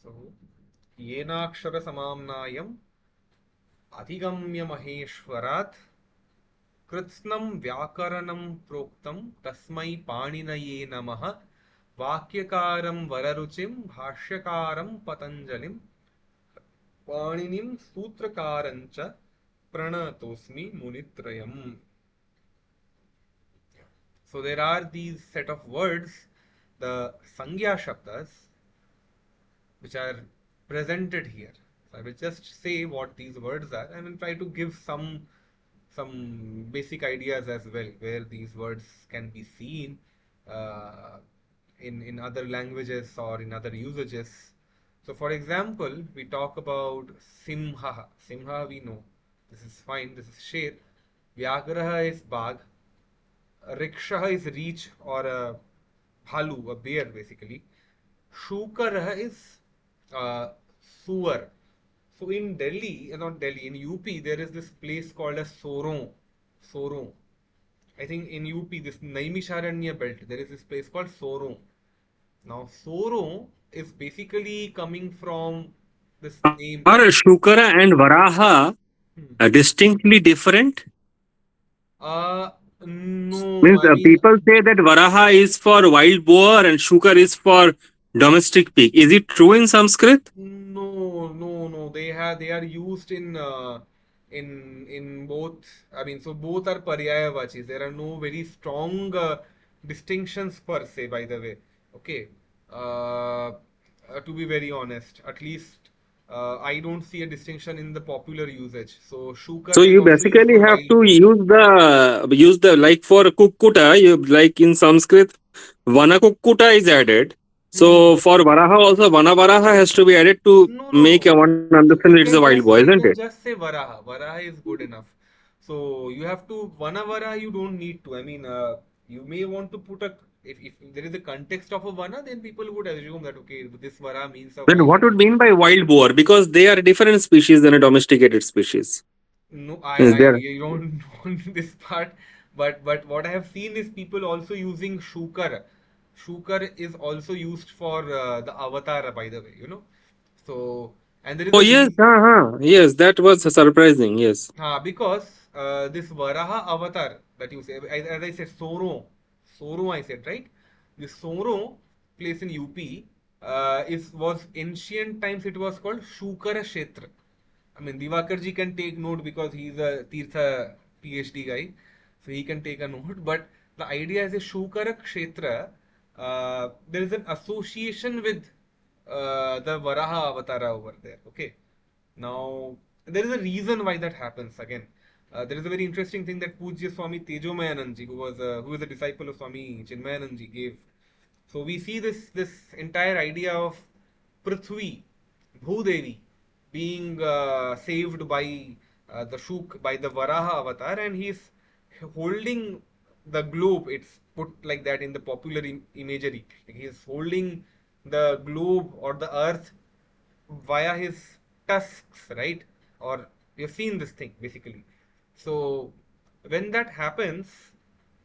So, Yenakshara Samamnayam Adhigamya Maheshwarat Kritsnam Vyakaranam Proktam Tasmai Paninaye Namaha Vakyakaram Vararuchim Bhashyakaram Patanjalim Paninim Sutrakarancha Pranatosmi Munitrayam. So there are these set of words, the Sangya Shabdas, which are presented here. So I will just say what these words are and will try to give some basic ideas as well, where these words can be seen uh, in other languages or in other usages. So for example, we talk about Simha. Simha we know. This is fine, this is Sher. Vyagraha is Bag. Riksha is reach or a bhalu, a bear basically. Shukar is sewer. So in Delhi, not Delhi, in UP, there is this place called as Soron. Soron. I think in UP, this Naimisharanya belt, there is this place called Soron. Now, Soron is basically coming from this name. Are Shukara and Varaha Hmm. distinctly different? Uh, no, Means I mean, people say that Varaha is for wild boar and Shukar is for domestic pig. Is it true in Sanskrit? no. They are used in both. I mean, so both are paryayavachis. There are no very strong distinctions per se. By the way, okay. To be very honest, at least I don't see a distinction in the popular usage. So So shukara is you also used basically for have wild to boar. use the like for kukkuta, you like in Sanskrit, vana kukkuta is added. Hmm. So for Varaha also vana Varaha has to be added to make No. one understand it's a wild boy, isn't You it? can just say Varaha. Varaha is good enough. So you have to Vana Varaha. You don't need to. I mean, you may want to put a if there is a context of a Vana, then people would assume that okay, this Vara means a Then wild what would boar. mean by wild boar? Because they are different species than a domesticated species. No, Is there? I don't know this part, but what I have seen is people also using Shukar. Shukar is also used for the avatar, by the way, you know. So and there is Oh a yes, reason. yes, that was surprising. Yes. Because this Varaha avatar that you say, as I said, Soro I said, right? This Soro place in UP is was ancient times it was called Shukara Kshetra. I mean, Divakarji can take note because he's a Tirtha PhD guy, so he can take a note. But the idea is a Shukara Kshetra. There is an association with the Varaha avatara over there. Okay. Now, there is a reason why that happens. Again, there is a very interesting thing that Pujya Swami Tejomayananji, who is a disciple of Swami Chinmayananji, gave. So we see this entire idea of Prithvi, Bhudevi, being saved by the Shuk, by the Varaha avatar, and he's holding the globe. It's put like that in the popular imagery. Like he's holding the globe or the earth via his tusks, right? Or you've seen this thing basically. So when that happens,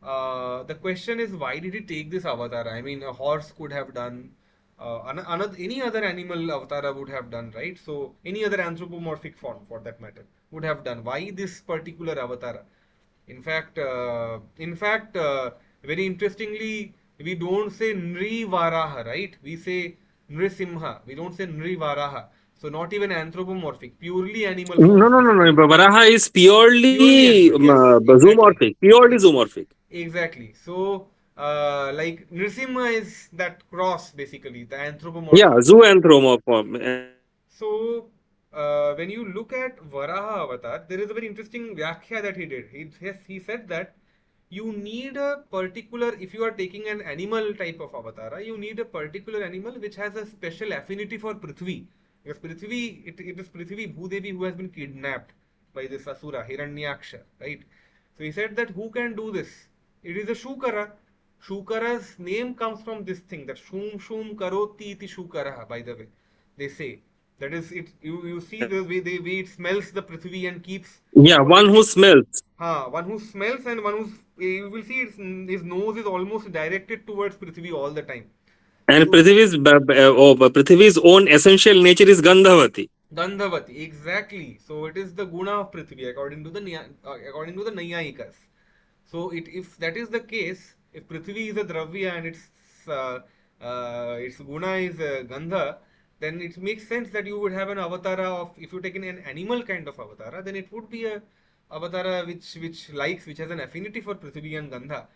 the question is why did he take this avatar? I mean, a horse could have done, another any other animal avatar would have done, right? So any other anthropomorphic form, for that matter, would have done. Why this particular avatar? In fact, very interestingly, we don't say Nri Varaha, right? We say Nrisimha. We don't say Nri Varaha. So not even anthropomorphic, purely animal No, forms, no, no, no. basically. Varaha is Purely purely animal. Yes, exactly. zoomorphic. Purely zoomorphic. Exactly. So, like Nrisimha is that cross, basically, the Yeah, anthropomorphic form. zoanthropomorph. So, when you look at Varaha Avatar, there is a very interesting Vyakhya that he did. He said that you need a particular, if you are taking an animal type of avatar, you need a particular animal which has a special affinity for Prithvi. Because Prithvi, it is Prithvi Bhudevi who has been kidnapped by this Asura, Hiranyaksha, right? So he said that who can do this? It is a Shukara. Shukara's name comes from this thing, that Shum Shum Karoti iti Shukara, by the way. They say. That is, it. You see the way it smells the Prithvi and keeps Yeah, what one is who smells. one who smells and one who's you will see his nose is almost directed towards Prithvi all the time. And So Prithvi's own essential nature is Gandhavati. Gandhavati, exactly. So it is the guna of Prithvi according to the according to the Nayayikas. So if that is the case, if Prithvi is a Dravya and its guna is Gandha, then it makes sense that you would have an avatara of, if you take an animal kind of avatara, then it would be a avatara which has an affinity for Prithvi and Gandha.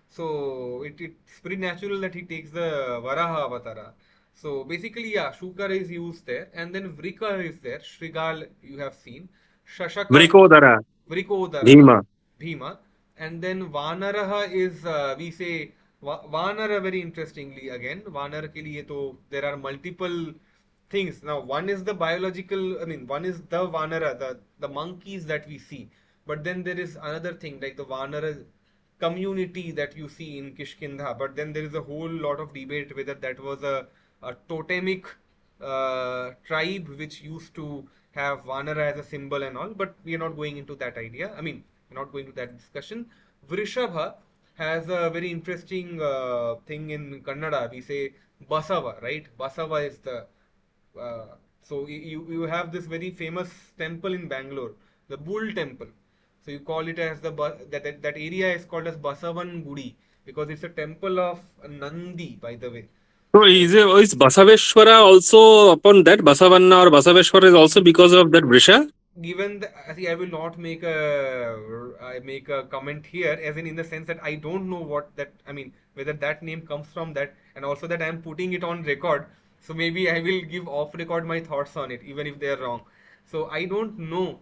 So it's pretty natural that he takes the Varaha avatara. So basically, yeah, Shukar is used there, and then Vrika is there. Shrigal you have seen, Shashaka, Vrikodara, Vrikodara, Bhima. Bhima, and then Vanaraha is we say Vanara very interestingly again. Vanar ke liye to there are multiple things. Now one is the biological. I mean, one is the Vanara, the monkeys that we see. But then there is another thing like the Vanara community that you see in Kishkindha. But then there is a whole lot of debate whether that was a totemic tribe which used to have Vanara as a symbol and all. But we are not going into that idea. I mean, we're not going to that discussion. Vrishabha has a very interesting thing in Kannada. We say Basava, right? Basava is the uh, so you have this very famous temple in Bangalore, the Bull Temple. So you call it as that area is called as Basavan Gudi because it's a temple of Nandi, by the way. So So is Basaveshwara also upon that? Basavanna or Basaveshwara is also because of that Vrisha? given the, see, I will not make a comment here, as in the sense that I don't know what that, I mean, whether that name comes from that, and also that I am putting it on record. So maybe I will give off record my thoughts on it, even if they are wrong. So I don't know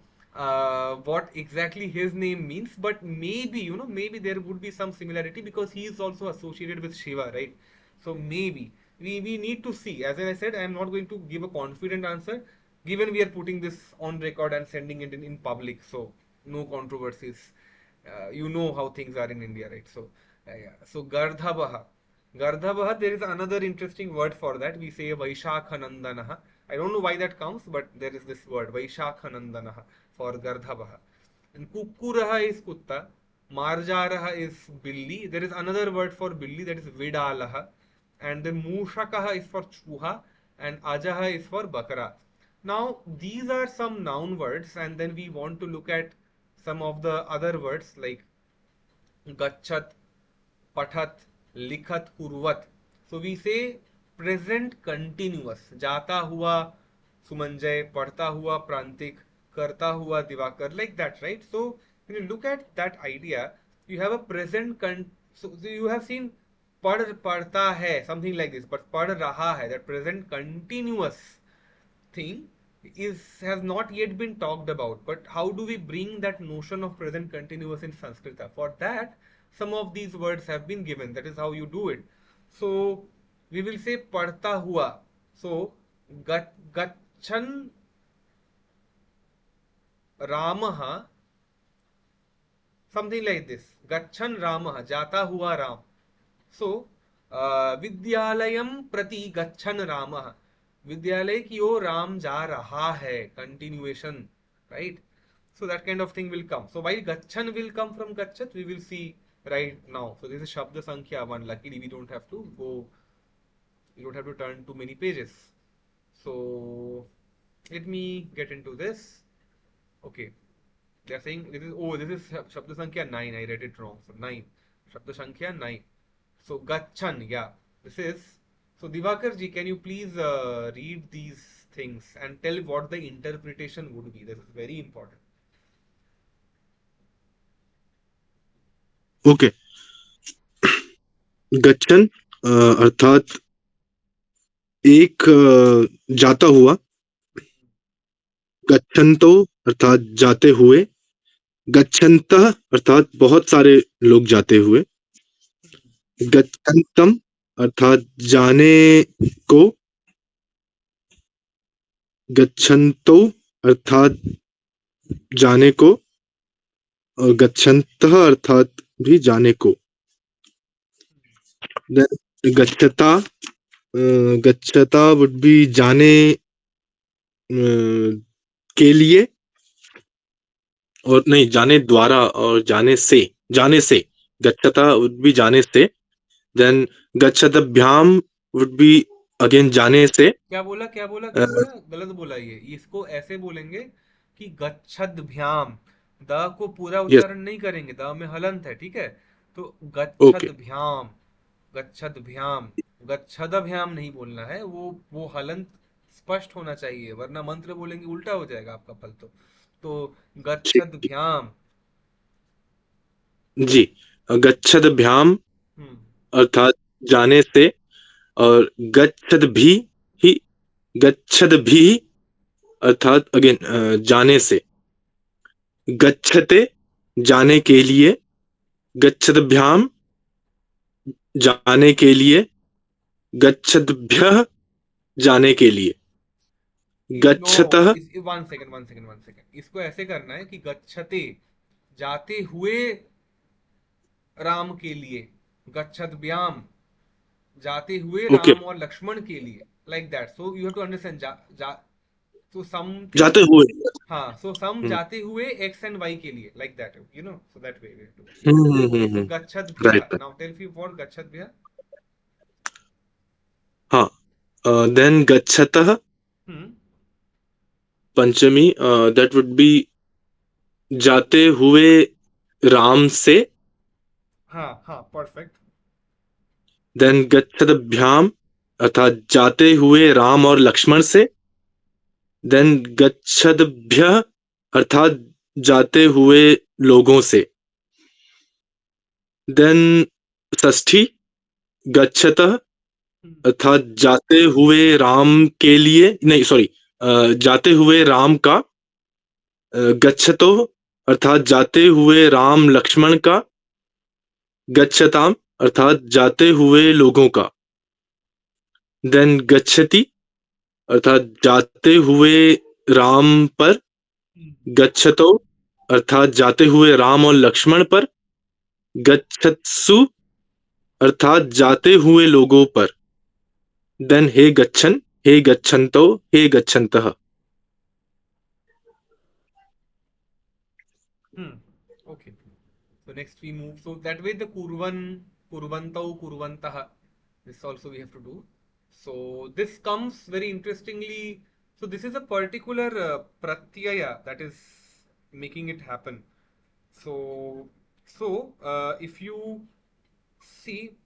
what exactly his name means, but maybe, maybe there would be some similarity because he is also associated with Shiva, right? So maybe we need to see. As I said, I am not going to give a confident answer, given we are putting this on record and sending it in public. So no controversies. You know how things are in India, right? So yeah. So Gardhabaha. Gardhabaha, there is another interesting word for that. We say Vaishakhanandanaha. I don't know why that comes, but there is this word Vaishakhanandanaha for Gardhabaha. And Kukkuraha is Kutta. Marjaraha is Billi. There is another word for Billi, that is Vidalaha. And then Mushakaha is for Chuha and Ajaha is for Bakara. Now, these are some noun words, and then we want to look at some of the other words like Gachat, Pathat, Likhat, Kurvat. So we say present continuous. Jata hua Sumanjay, padta hua Prantik, karta hua Divakar, like that, right? So when you look at that idea, you have a so you have seen padta hai, something like this, but pad raha hai, that present continuous thing is has not yet been talked about. But how do we bring that notion of present continuous in Sanskrit? For that, some of these words have been given. That is how you do it. So we will say padta hua. So gachan Ramaha, something like this. Gachan Ramaha, jata hua Ram. So, Vidyalayam प्रति गच्छन रामः, विद्यालय की ओर राम जा रहा है, continuation, right? So that kind of thing will come. So while gachan will come from gachat, we will see right now. So this is Shabda Sankhya 1. Luckily we don't have to turn too many pages. So let me get into this. Okay. They are saying this is Shabda Sankhya 9. I read it wrong. So 9. Shabda Sankhya 9. So Gachan, yeah. This is so Divakar ji, can you please read these things and tell what the interpretation would be? This is very important. Okay. गच्छन अर्थात एक जाता हुआ. गच्छन्तो अर्थात जाते हुए. गच्छन्तः अर्थात बहुत सारे लोग जाते हुए. गच्छन्तम अर्थात जाने को. गच्छन्तो अर्थात जाने को. और गच्छन्तः अर्थात भी जाने को. Then गच्छता. गच्छता would be जाने के लिए. और नहीं, जाने द्वारा और जाने से. गच्छता would be जाने से. Then गच्छतभ्याम would be again जाने से क्या बोला क्या बोला क्या uh, बोला, गलत बोला ये। इसको ऐसे बोलेंगे कि गच्छद्भ्याम। द को पूरा yes, उच्चारण नहीं करेंगे, द में हलंत है, ठीक है। तो okay, गच्छद्भ्याम, गच्छद्भ्याम, गच्छदभ्याम नहीं बोलना है, वो हलंत स्पष्ट होना चाहिए, वरना मंत्र बोलेंगे उल्टा हो जाएगा आपका फल। तो ठीक, गच्छद्भ्याम। जी, गच्छद्भ्याम हम्म। अर्थात जाने से, और गच्छद ही, गच्छद भी अर्थात अगेन जाने से, गच्छते जाने के लिए, गच्छद्भ्याम जाने के लिए, गच्छद्भ्यः जाने के लिए, नो, गच्छतः, इस one second one second one second, इसको ऐसे करना है कि गच्छते जाते हुए राम के लिए, गच्छद्भ्याम जाते हुए ओके, राम और लक्ष्मण के लिए, like that. So you have to understand, so something. जाते हुए, हाँ, सो सम हम्म, जाते हुए एक्स एंड वाई के लिए, like that, you know, so that way way to. So गच्छद्भ्यः, right, now tell me for गच्छद्भ्यः। हाँ, देन गच्छतः हम्म। पंचमी, दैट वुड बी जाते हुए राम से, हाँ हाँ, परफेक्ट। देन गच्छद्भ्याम अर्थात जाते हुए राम और लक्ष्मण से, देन गच्छद्भ्यः अर्थात जाते हुए लोगों से, देन षष्ठी गच्छतः अर्थात जाते हुए राम के लिए, नहीं सॉरी, जाते हुए राम का, गच्छतो अर्थात जाते हुए राम लक्ष्मण का, गच्छताम अर्थात जाते हुए लोगों का, देन गच्छति अर्थात जाते हुए राम पर, गच्छतो अर्थात जाते हुए राम और लक्ष्मण पर, गच्छत्सु अर्थात जाते हुए लोगों पर, then hey गच्छन, hey गच्छन्तो, hey गच्छन्तः। Okay. So next we move. So that way the kurvan, kurvantau, kurvantah. This also we have to do. So this comes very interestingly. So this is a particular pratyaya that is making it happen. So if you see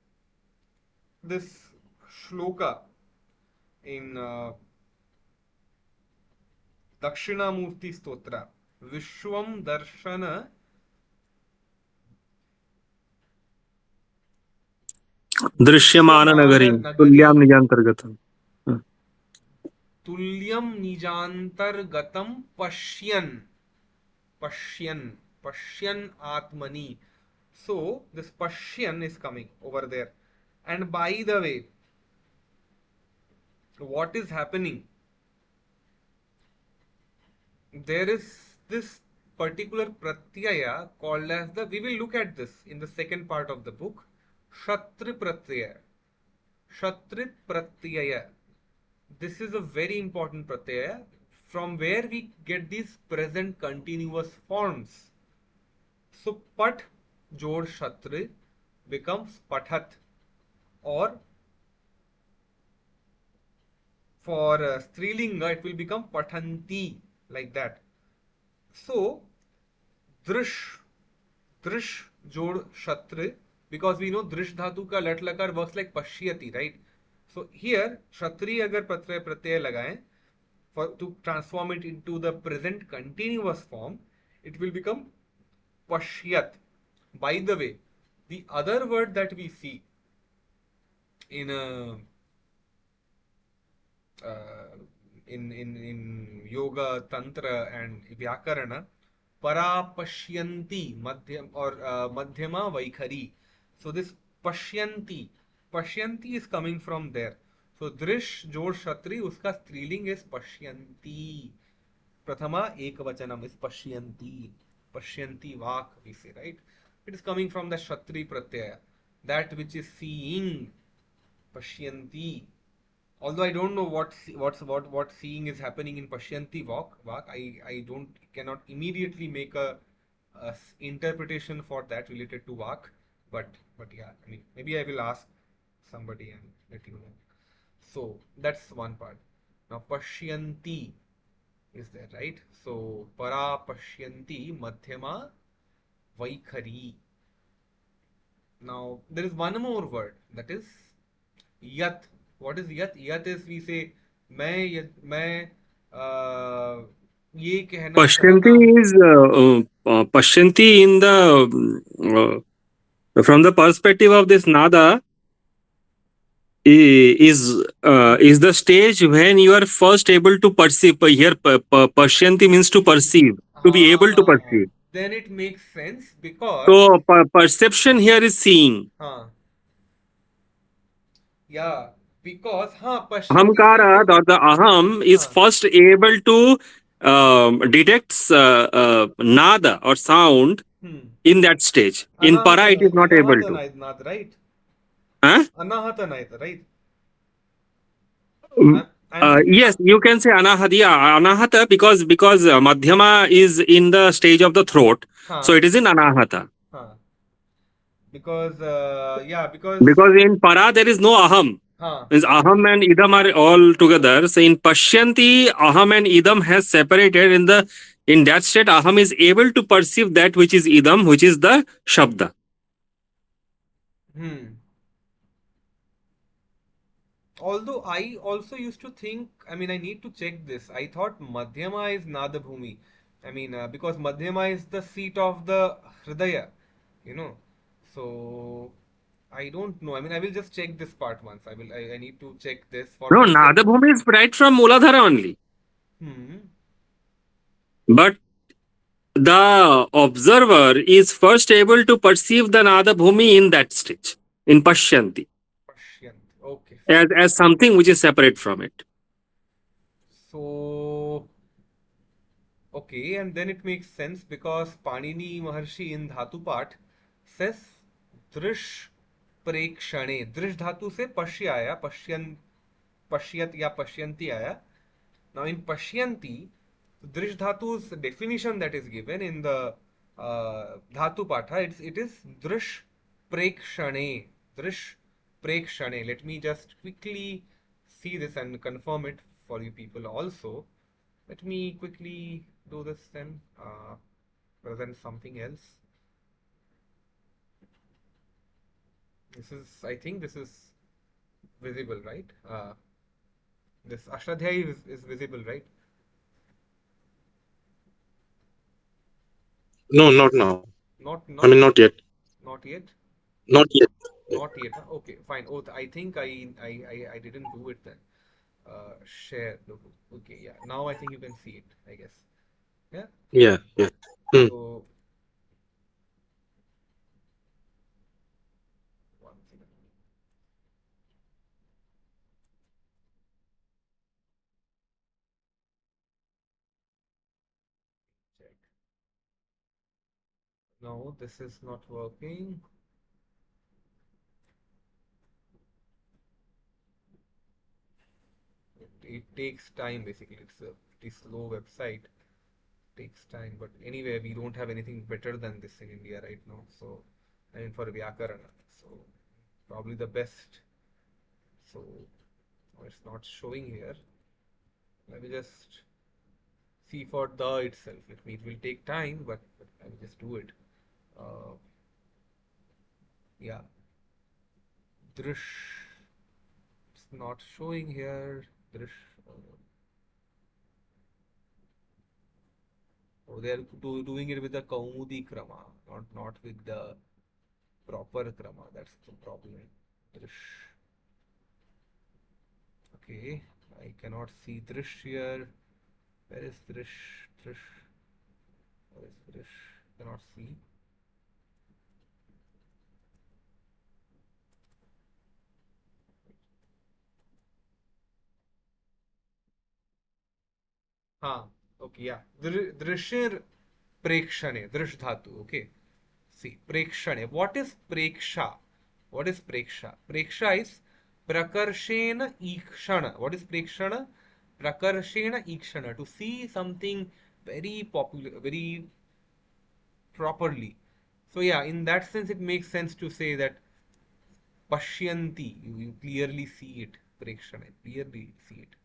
this shloka in Dakshinamurti Stotra, Vishwam Darshana दृश्यमान दृश्यमान नगरी नगरी तुल्याम निजांतर्गतम। तुल्यम निजांतर्गतम पश्यन, पश्यन, पश्यन आत्मनि। So this pashyan is coming over there. And by the way, what is happening, there is this particular pratyaya called as the, we will look at this in the second part of the book, shatri pratyaya. Shatrit pratyaya, this is a very important pratyaya from where we get these present continuous forms. So pat jod shatre becomes pathat, or for strilinga it will become pathanti, like that. So drish, drish jod shatre, because we know drish dhatu ka lat lakar works like pashyati, right? So here kshatri agar pratyay lagaएं for to transform it into the present continuous form, it will become pashyat. By the way, the other word that we see in uh, in yoga tantra and vyakarana, parapashyanti madhyam or madhyama vaikhari. So this pashyanti, pashyanti is coming from there. So drish jod shatri, uska striling is pashyanti. Prathama ekavachanam is pashyanti. Pashyanti vak, we say, right? It is coming from the shatri pratyaya, that which is seeing, pashyanti. Although I don't know what seeing is happening in Pashyanti Vak, I don't cannot immediately make a interpretation for that related to Vak, but yeah, I mean maybe I will ask somebody and let you know. So that's one part. Now pashyanti is there, right? So para pashyanti madhyama vaikhari. Now there is one more word, that is yat. What is yat? Yat is, we say मैं ये कहना Pashyanti चाहता हूँ. is Pashyanti in the from the perspective of this nada is the stage when you are first able to perceive. Here, Pashyanti means to perceive, to be able to हाँ, perceive. then it makes sense because So perception here is seeing. हाँ, yeah, because हाँ पश्यन्ति से Ahamkara तो or the aham is हाँ. first able to detect nada or sound Hmm. in that stage. In para, it is not able Anahata to. Nath, right? Huh? Anahata Nath, right? Um, I'm yes, you can say anahadiya, anahata because madhyama is in the stage of the throat, so हाँ it is in anahata. हाँ because yeah, because Because in para there is no aham. हाँ Means aham and idam are all together. So in pashyanti, aham and idam has separated. In that state, aham is able to perceive that which is idam, which is the shabda. hmm. Although I also used to think, I mean, I need to check this. I thought Madhyama is Nadabhumi. I mean, because Madhyama is the seat of the Hridaya, you know. So I don't know. I mean, I will just check this part once. I need to check this for No, myself. nada bhumi is right from Muladhara only. Hmm. But the observer is first able to perceive the nada bhumi in that stage, in pashyanti, Pashyant. Okay, fine. as something which is separate from it. So, okay, and then it makes sense because Panini Maharshi in Dhatu Path says Drish Prekshane. Drish Dhatu se Pashya आया, Pashyat या Pashyanti आया. Now in Pashyanti, Drish Dhatu's definition that is given in the Dhatu Patha, it is Drish Prekshane. Drish Prekshane. Let me just quickly see this and confirm it for you people also. Let me quickly do this then, present something else. This is, I think this is visible, right? This Ashtadhyayi is visible, right? No, not now. Not, I mean, not, not yet. not yet. Not yet. Not yet. Huh? Okay, fine. Oh, I think I didn't do it then. Share. Okay, yeah. Now I think you can see it, I guess. Yeah. Yeah, yeah. Hmm. So, one second. Check. No, this is not working. It takes time basically. It's a pretty slow website. Takes time, but anyway, we don't have anything better than this in India right now. So, I mean for Vyakarana. So, probably the best. So, oh, it's not showing here. Let me just see for the itself. It will take time, but I will just do it. Uh, yeah, Drish. It's not showing here. Drish. Oh, they are doing it with the Kaumudi Krama, not with the proper Krama. That's the problem. Drish. Okay, I cannot see Drish here. Where is Drish? Drish. Where is Drish? Cannot see. हाँ, okay, yeah. Drishir Prekshane, Drish Dhatu, okay. See, Prekshane. What is Preksha? What is Preksha? Preksha is Prakarshena Ikshana. What is Prekshana? Prakarshena Ikshana. To see something very popular, very properly. So yeah, in that sense, it makes sense to say that Pashyanti, you clearly see it. prekshane. Clearly see it.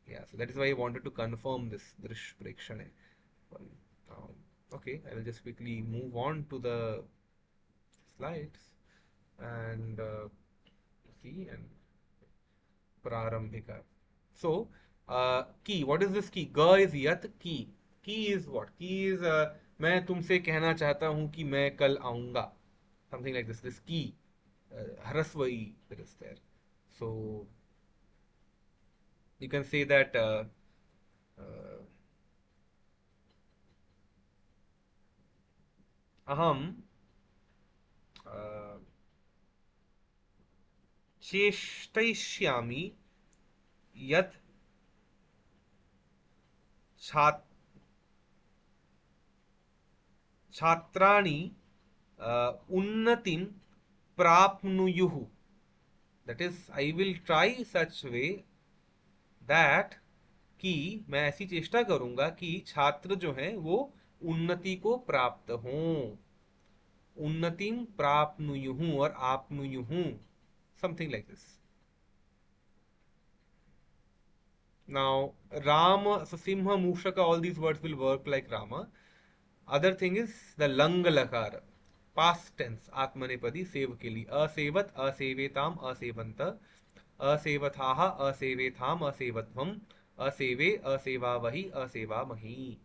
Yeah, so that is why I wanted to confirm this drish prekshane. Okay, I will just quickly move on to the slides and see and Prarambhika. So, key. What is this key? Ga is yat key. Key is what? Key is मैं तुमसे कहना चाहता हूँ कि मैं कल आऊँगा. Something like this. This key. ह्रस्व ई that is there. So you can say that uh, अहम चेष्टयिष्यामि यत् छात्र छात्राणि उन्नतिं प्राप्नुयुः. That is, I will try such way that कि मैं ऐसी चेष्टा करूंगा कि छात्र जो हैं वो उन्नति को प्राप्त हों. उन्नतिं प्राप्नुयुः और आपनुयुः. Something like this. Now, Rama, so Simha, Mushaka, all these words will work like Rama. Other thing is the lang lakara. Past tense, Atmanepadi, sev के लिए. असेवत, असेवेताम, असेवंत. असेवथाः, असेवेथाम, असेवध्वम. असेवे, असेवावहि, असेवामहि.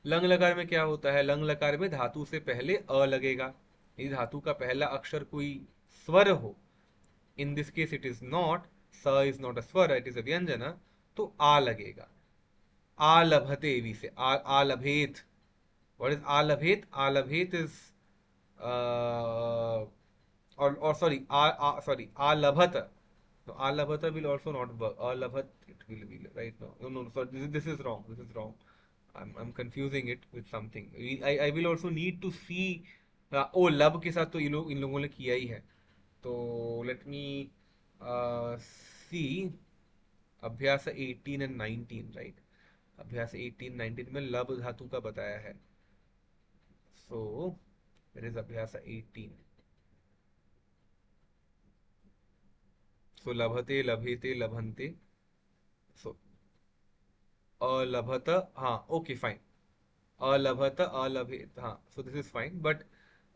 लंग लकार में क्या होता है? लंग लकार में धातु से पहले अ लगेगा. यदि धातु का पहला अक्षर कोई स्वर हो, in this case it is not, स इज नॉट अ स्वर, इट इज अ व्यंजना, तो आ लगेगा. आलभते वी से आलभेत. What is alabhet? Alabhet is or sorry, alabhata. No, alabhata will also not work. Alabhat it will be right now. No, no, sorry, this is wrong. This is wrong. I'm confusing it with something. I will also need to see. Oh, लब के साथ तो इन लोगों ने किया ही है. तो let me see अभ्यास 18 and 19, right? अभ्यास 18 19 में लब धातु का बताया है. So there is Abhyasa 18. So labhate, labhete, labhante. So alabhata, okay, fine. Alabhata, alabhet, so this is fine. But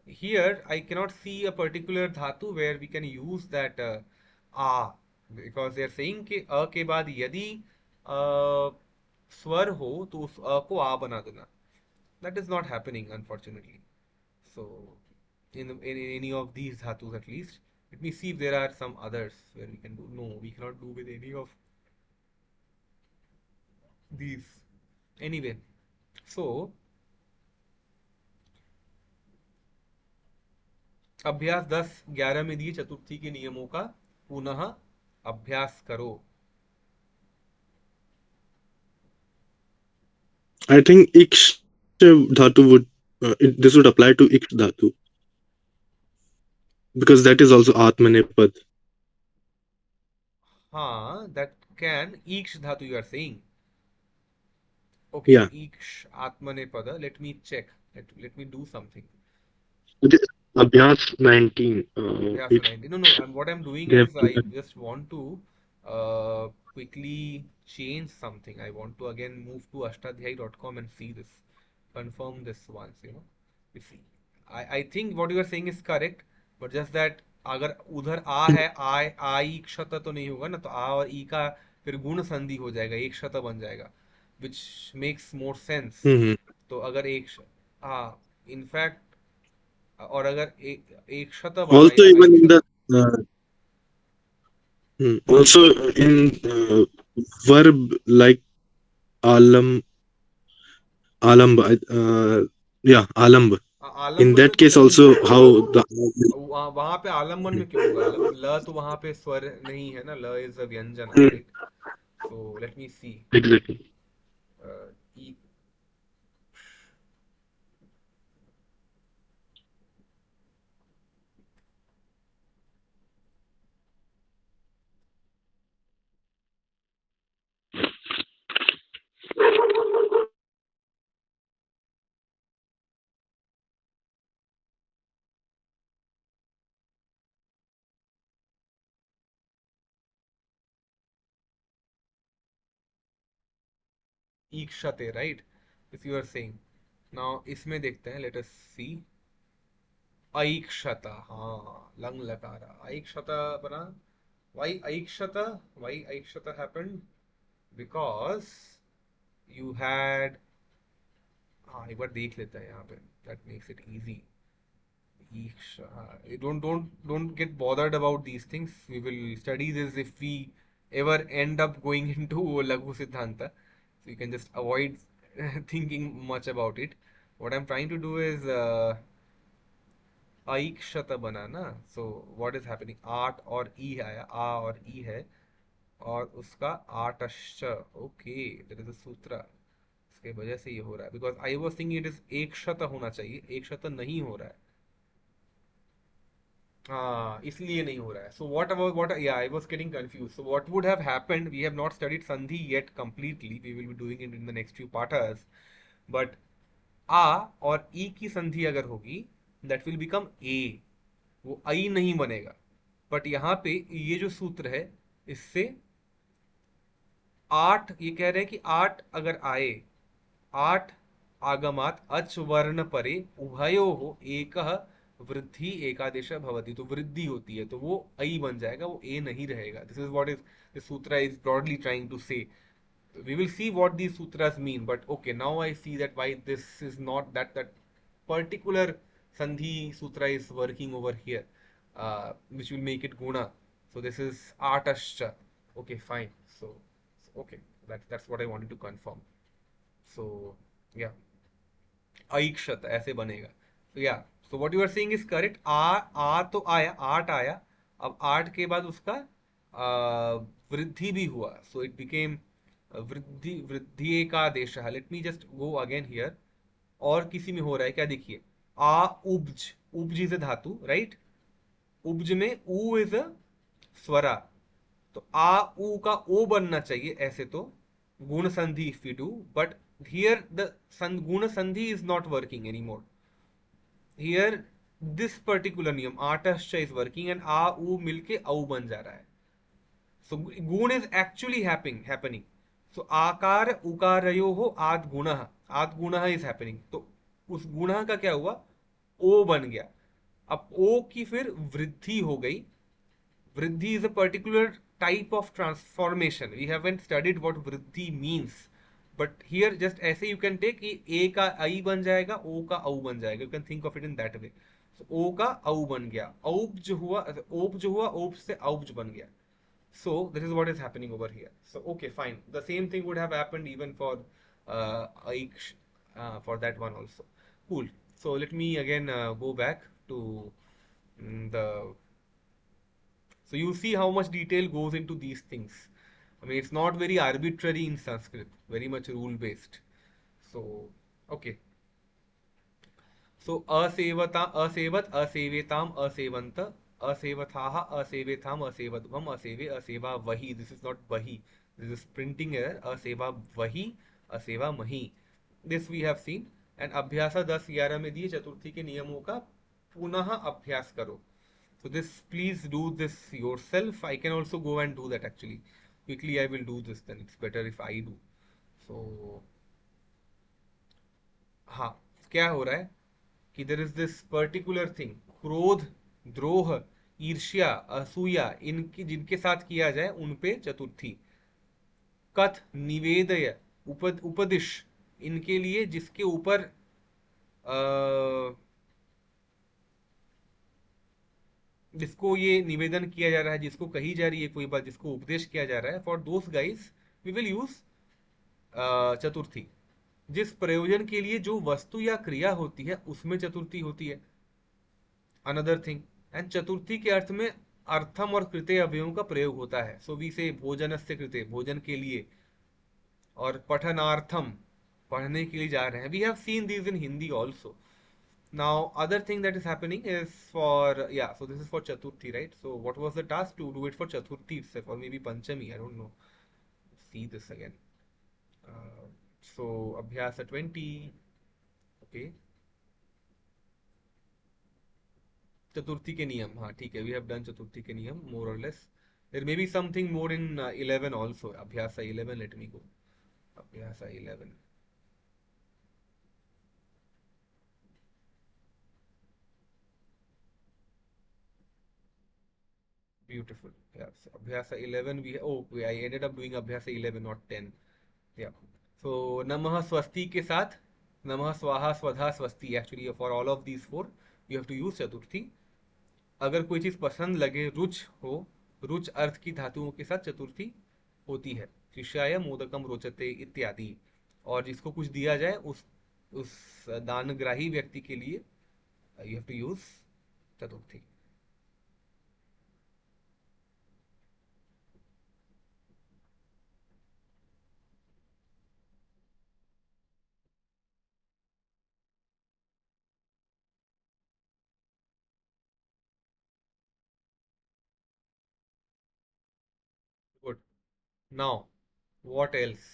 here I cannot see a particular dhatu where we can use that a, because they are saying कि अ के बाद यदि स्वर हो तो उस अ को आ बना देना. That is not happening, unfortunately. So in any of these dhatus at least. Let me see if there are some others where we can do. No, we cannot do with any of these. Anyway, so अभ्यास 10-11 में दिए चतुर्थी के नियमों का पुनः अभ्यास करो. I think iksh dhatu would this would apply to iksh dhatu because that is also atmanepad. हाँ, that can ईक्ष धातु you are saying. Okay, Yeah. ईक्ष आत्मनेपद. Let me check. Let me do something. It is Abhyas 19. Abhyasa It 90. No, no. What I'm doing they have is I given. just want to quickly change something. I want to again move to ashtadhyay.com and see this, confirm this once. You see, I think what you are saying is correct, but just that अगर उधर आ है, आई क्षत तो नहीं होगा ना, तो आ और ई का फिर गुण संधि हो जाएगा, एक क्षत बन जाएगा, which makes more sense. Mhm. तो अगर एक हाँ, इनफैक्ट और अगर एक शत Also, या even एक in शत. the also in verb like alam alamb yeah alamb. In आलम्ब में that तो case, नहीं also होगा. how the वहां पे आलम्बन में क्यों होगा? ल तो वहां पे स्वर नहीं है ना. ल इज अ व्यंजना, Mm, right? So let me see. exactly. ईक्षते, right? This you are saying. Now इसमें देखते हैं, लेट अस सी। ऐक्षत, हाँ, लंग लकारा, ऐक्षत बना। वाई ऐक्षत? वाई ऐक्षत हैपेंड? बिकॉज यू हैड, हाँ एक बार देख लेते हैं यहाँ पे, that makes it easy. Don't get bothered about these things. We will study this if we ever end up going into Laghu Siddhanta. So you can just avoid thinking much about it. What I'm trying to do is aikshata banana. So what is happening? आट और ई आया, आ और ई है, और उसका आटश्च। Okay, there is a सूत्र, इसके वजह से ये हो रहा है। Because I was thinking it is एक शत होना चाहिए, एक शत नहीं हो रहा है। हाँ, इसलिए नहीं हो रहा है। So what about what, yeah I was getting confuse. So what would have happened, we have not studied sandhi yet completely, we will be doing it in the next few chapters. But आ और ई की संधि अगर होगी, that will become a, वो आई नहीं बनेगा। बट यहाँ पे ये जो सूत्र है, इससे आठ, ये कह रहे हैं कि आठ अगर आए, आठ आगमात अच वर्ण परे उभयो हो एक वृद्धि एकादेश भवति, तो वृद्धि होती है तो वो आई बन जाएगा, वो ए नहीं रहेगा। This is what is this सूत्र इज ब्रॉडली ट्राइंग टू से। We will see what these sutras mean, but okay, now I see that why this is not that particular sandhi sutra is working over here, which will make it guna. So this is atascha. Okay, fine. So okay, that's what I wanted to confirm. So yeah, aikshat ऐसे बनेगा। So yeah, so what you are saying is correct। आ तो आया, आठ आया, अब आठ के बाद उसका वृद्धि भी हुआ, so it became वृद्धि, वृद्धि एकादेश। Let me just go again here. और किसी में हो रहा है क्या, देखिए, आ उब्ज, उब्ज इज अ धातु, राइट? उब्ज में ऊ इज अ स्वरा, तो आ ऊ का ओ बनना चाहिए ऐसे तो, गुण संधि if you do, but here the गुण संधि is not working any more. Here this particular नियम आटश्च इज वर्किंग, एंड आ ऊ मिलके औ बन जा रहा है। So गुण is actually happening. So आकार उकारयो हो आद गुणः is happening. तो उस गुणः का क्या हुआ, ओ बन गया। अब ओ की फिर वृद्धि हो गई। वृद्धि is a particular type of transformation. We haven't studied what वृद्धि means, but here just ऐसे you can take कि ए का आई बन जाएगा, ओ का औ बन जाएगा। You can think of it in that way. So ओ का औ बन गया, औब्ज हुआ, ओब्ज हुआ, ओब्ज से औब्ज बन गया। So this is what is happening over here. So okay, fine. The same thing would have happened even for Aiksh, for that one also. Cool. So let me again go back to the. So you see how much detail goes into these things. I mean, it's not very arbitrary in Sanskrit. Very much rule based. So okay. So असेवता असेवत असेवेताम असेवंत असेवथाः असेवेथाम असेवध्वम असेवे असेवा वही। This is not वही, this is printing error. असेवा वही, असेवा मही, this we have seen. And अभ्यासा 10-11 में दिए चतुर्थी के नियमों का पुनः अभ्यास करो। So this, please do this yourself. I can also go and do that actually. Quickly I will do this, then it's better if I do. So हाँ, क्या हो रहा है कि there is this particular thing, क्रोध, द्रोह, ईर्ष्या, असूया, इनकी जिनके साथ किया जाए उन पे चतुर्थी। कथ, निवेदय, उपदिश, इनके लिए जिसके ऊपर जिसको ये निवेदन किया जा रहा है, जिसको कही जा रही है कोई बात, जिसको उपदेश किया जा रहा है, for those guys we will use चतुर्थी। जिस प्रयोजन के लिए जो वस्तु या क्रिया होती है उसमें चतुर्थी होती है, अनदर थिंग। एंड चतुर्थी के अर्थ में अर्थम और कृते अवयवों का प्रयोग होता है। सो वी से भोजन से कृते, भोजन के लिए, और पठनार्थम, पढ़ने के लिए जा रहे हैं। We have seen this in Hindi also. Now other thing that is happening is for, yeah, so this is for चतुर्थी, right? So what was the task to do it for चतुर्थी itself, or maybe पंचमी, I don't know. See this again. So Abhyasa 20, okay, चतुर्थी के नियम, हाँ ठीक है, we have done चतुर्थी के नियम मोर और less. There may be something more in 11 also, अभ्यास 11, let me go. Abhyasa 11. Beautiful. Yeah. So Abhyasa 11. I ended up doing Abhyasa 11, not 10. Yeah. So Namah Swasti के साथ Namah Swaha Swadha Swasti. Actually, for all of these four, you have to use चतुर्थी. अगर कोई चीज पसंद लगे, रुच हो, रुच अर्थ की धातुओं के साथ चतुर्थी होती है. शिष्याय मोदकम रोचते इत्यादि. और जिसको कुछ दिया जाए, उस दानग्राही व्यक्ति के लिए यू हैव टू यूज चतुर्थी. Good. Now what else?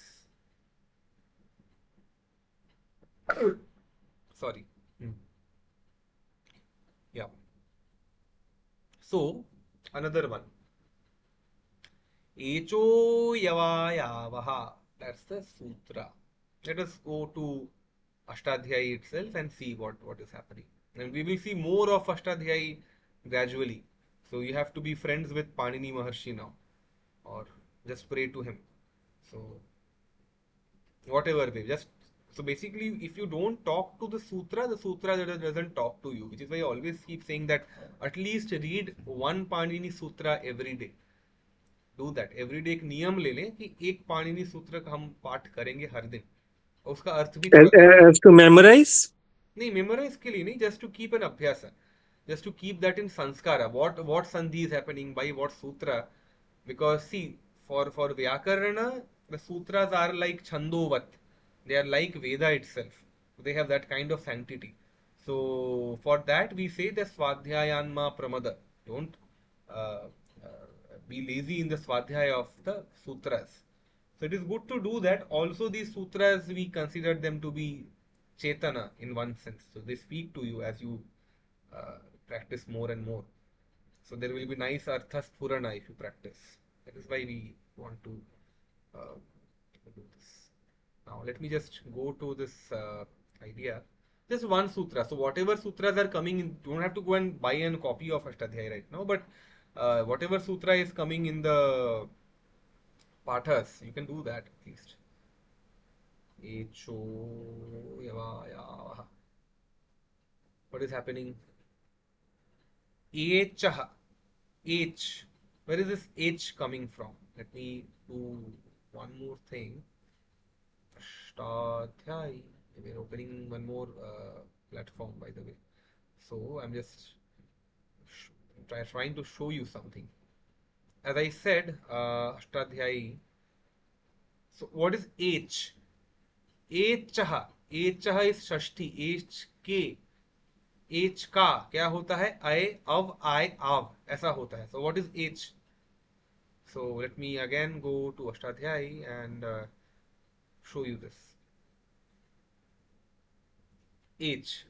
Sorry. Yeah. So another one. Echo yavayavaha. That's the sutra. Let us go to Ashtadhyayi itself and see what is happening. And we will see more of Ashtadhyayi gradually. So you have to be friends with Panini Maharshi now, or just pray to him. So whatever way, just so basically, if you don't talk to the sutra doesn't talk to you, which is why I always keep saying that at least read one Panini Sutra every day. Do that every day. एक नियम ले लें कि एक पाणिनि सूत्र का हम पाठ करेंगे हर दिन, और उसका अर्थ भी थोड़ा As to memorize? नहीं, मेमोराइज के लिए नहीं, जस्ट टू कीप एन अभ्यास, just to keep that in sanskara. What sandhi is happening by what sutra? Because see, for vyakarana, the sutras are like chandovat. They are like Veda itself. They have that kind of sanctity. So for that we say the swadhyayanma pramada. Don't uh, be lazy in the swadhyaya of the sutras. So it is good to do that. Also these sutras, we consider them to be chetana in one sense. So they speak to you as you uh, practice more and more. So there will be nice arthas purana if you practice. That is why we want to do this. Now let me just go to this idea. Just one sutra. So whatever sutras are coming in, you don't have to go and buy a copy of Ashtadhyayi right now, but whatever sutra is coming in the pathas, you can do that at least. Echo yavaya. What is happening? Echaha. H. Where is this H coming from? Let me do one more thing. Ashtadhyayi. We're opening one more platform, by the way. So I'm just trying to show you something. As I said, Ashtadhyayi. So what is H? Echaha. Echaha is Shashti. H K. H का क्या होता है? I, av ऐसा होता है. So what is H? So let me again go to Ashtadhyayi and show you this. H.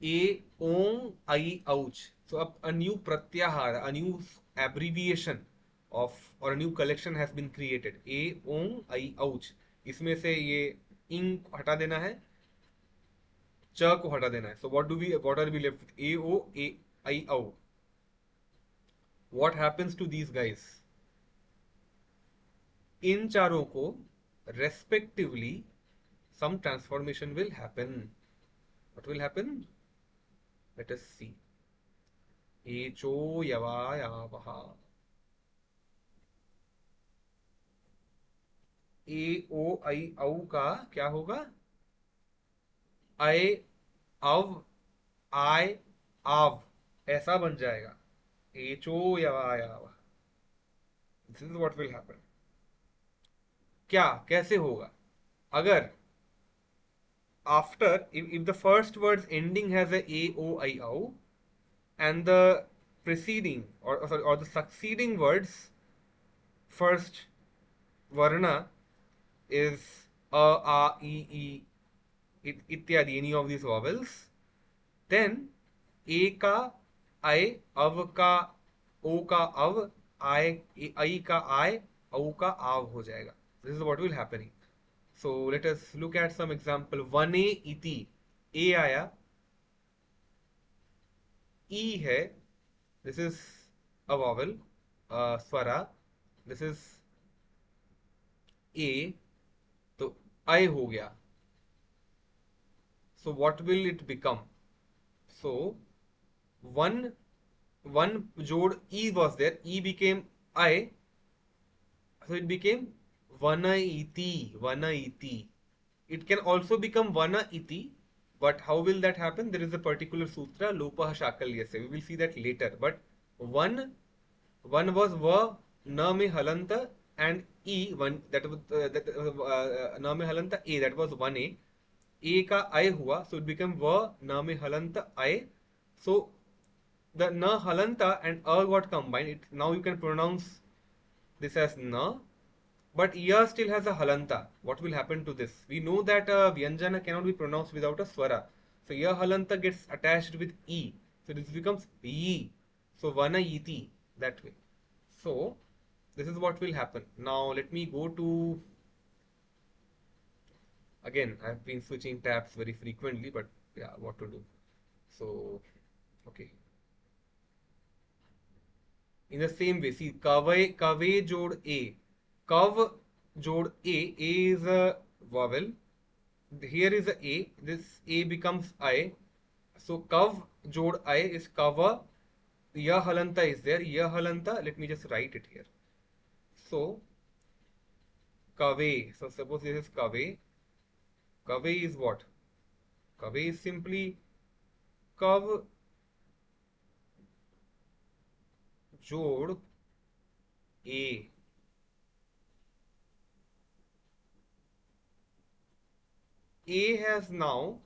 A, Om, I, ouch. So a new pratyahara, a new abbreviation of, or a new collection has been created. A, Om, I, ouch. इसमें से ये ing हटा देना है, च को हटा देना है. So what are we left with? A, O, A, I, O. What happens to these guys? इन चारों को respectively some transformation will happen. What will happen? Let us see. Echo yavayavaha. ए ओ आई औ का क्या होगा? I, अव, I, आव ऐसा बन जाएगा. एचो यवायाव. This is what will happen. क्या, कैसे होगा? अगर after, if the first words ending has a o I o, and the preceding or the succeeding words first varna is a e ityadi, any of these vowels, then a का I, अव का ओ का अव, I का I, औ का आव हो जाएगा. This is what will happening. So let us look at some example. Vane iti, a आया, e है, this is a vowel, swara, this is a, तो I हो गया. So what will it become? So one one जोड़ e was there, e became I, so it became vana iti, vana iti. It can also become vana iti, but how will that happen? There is a particular sutra, lopah shakalya. We will see that later. But one one was va na me halanta, and e one that was na me halanta a, that was one a का I हुआ, so it became va na me halanta I. So the na halanta and a got combined. Now you can pronounce this as na, but ya still has a halanta. What will happen to this? We know that vyanjana cannot be pronounced without a swara. So ya halanta gets attached with e. So this becomes yi. So vana iti, that way. So this is what will happen. Now let me go to, again, I've been switching tabs very frequently, but yeah, what to do. So okay. In the same way, see, kave jod a. Kav jod a is a vowel. Here is a a. This a becomes I. So kav jod I is kava. Ya halanta is there. Ya halanta. Let me just write it here. So kave. So suppose this is kave. Kave is what? Kave is simply kav jod a. A has now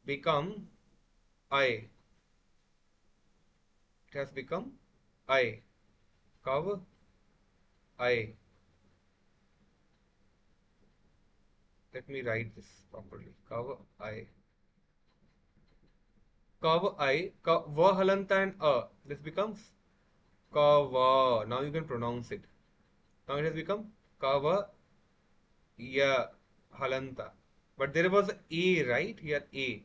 become I. It has become I. Kav I. Let me write this properly. Kav I. Kav I. Va halanta and a. This becomes kava. Now you can pronounce it. Now it has become kava ya halanta. But there was a, right? Here a.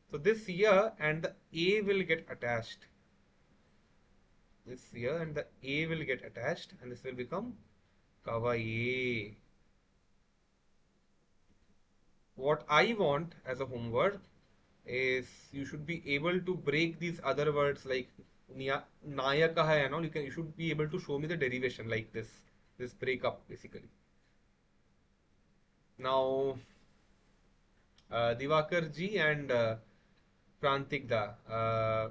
So this ya and the a will get attached. This ya and the a will get attached, and this will become kava ye. What I want as a homework is you should be able to break these other words like nayaka hai and all. You should be able to show me the derivation like this breakup basically. Now Divakar ji and Prantik da.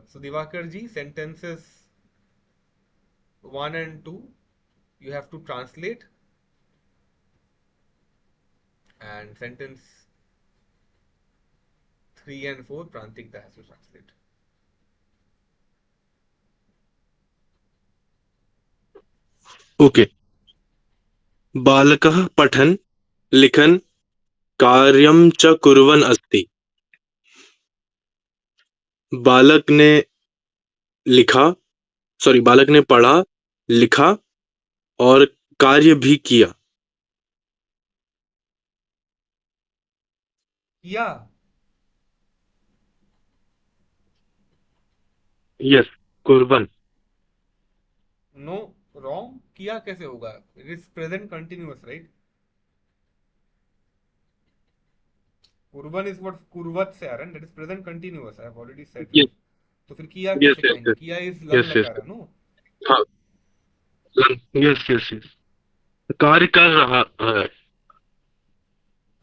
So Divakar ji, sentences 1 and 2 you have to translate, and sentence 3 and 4 Prantik da has to translate. Okay. बालकः पठन् लिखन् कार्यं च कुर्वन् अस्ति. बालक ने लिखा, बालक ने पढ़ा, लिखा और कार्य भी किया. Yeah. यस, कुर्वन्. No, wrong. किया कैसे होगा? It is present continuous, right? Kurban is what kurvat से आ रहा है. That is present continuous. I have already said yes, you. तो फिर किया यस, कैसे यस, कहेंगे? यस, किया is lang यस, यस. लकारा, no? हाँ, यस, यस, यस. कार्य कर रहा है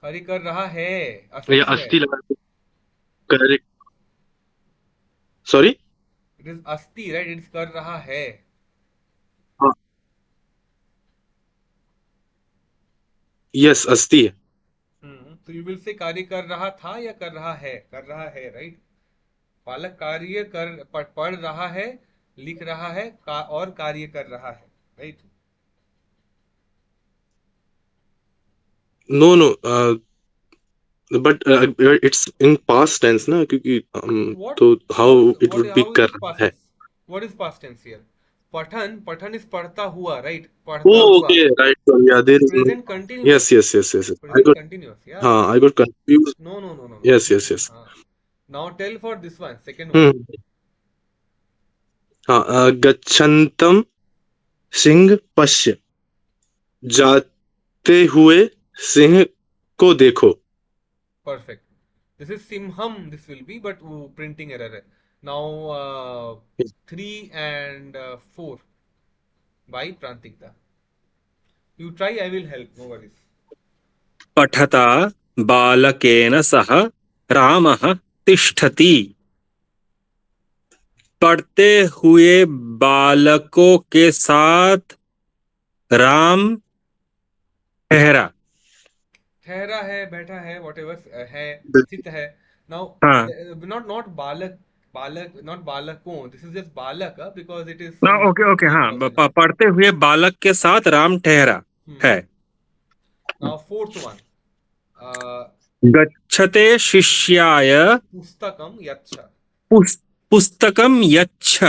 कार्य कर रहा है. या अस्थि है. अस्थि लगा के कार्य. Sorry. It is asti, right? It is कर रहा है. हाँ, यस, अस्थि है. So you will say कार्य कर रहा था या कर रहा है, right? बालक कार्य पढ़ रहा है, लिख रहा है, और कार्य कर रहा है, right? No, no, but it's in past tense ना, क्योंकि What तो how what it what would be how is कर it रहा past है. tense? What is past tense here? Pathan is पढ़ता हुआ, right? पढ़ता Oh, हुआ. okay, right. So, yeah, there is no. Present continuous. Yes. I Present got, continuous. Yeah. I got confused. No. Yes. Now tell for this one, second one. Hmm. हाँ, गच्छन्तं सिंह पश्य, जाते हुए सिंह को देखो. Perfect. This is Simham, this will be, but printing error है. Now 3 and 4 by Prantikta. You try, I will help, no worries. पठता बालकेन सह रामः तिष्ठति. पढ़ते हुए बालकों के साथ राम ठहरा. ठहरा है, बैठा है, whatever है, स्थित है. Now हाँ. not बालक not बालकों. This is just बालक because it is okay third हाँ. person. पढ़ते हुए बालक के साथ राम ठहरा है. Now fourth one. गच्छते शिष्याय पुस्तकम यच्छ. पुस्तकम यच्छ.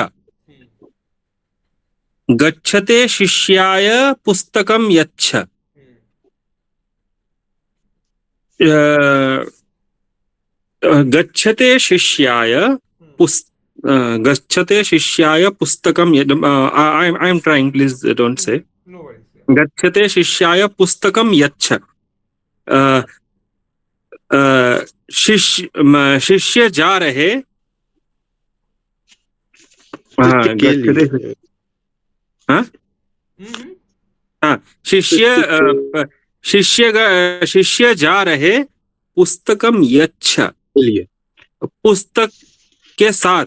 गच्छते शिष्याय पुस्तकम यच्छ. गच्छते शिष्याय गच्छते शिष्याय पुस्तकम. I am trying, please don't say. No worries. गच्छते शिष्याय पुस्तकम यच्छ. शिष्य जा रहे. शिष्य के गच्छते. लिए. हाँ हाँ. शिष्य जा रहे पुस्तकम यच्छ. के लिए. पुस्तक के साथ.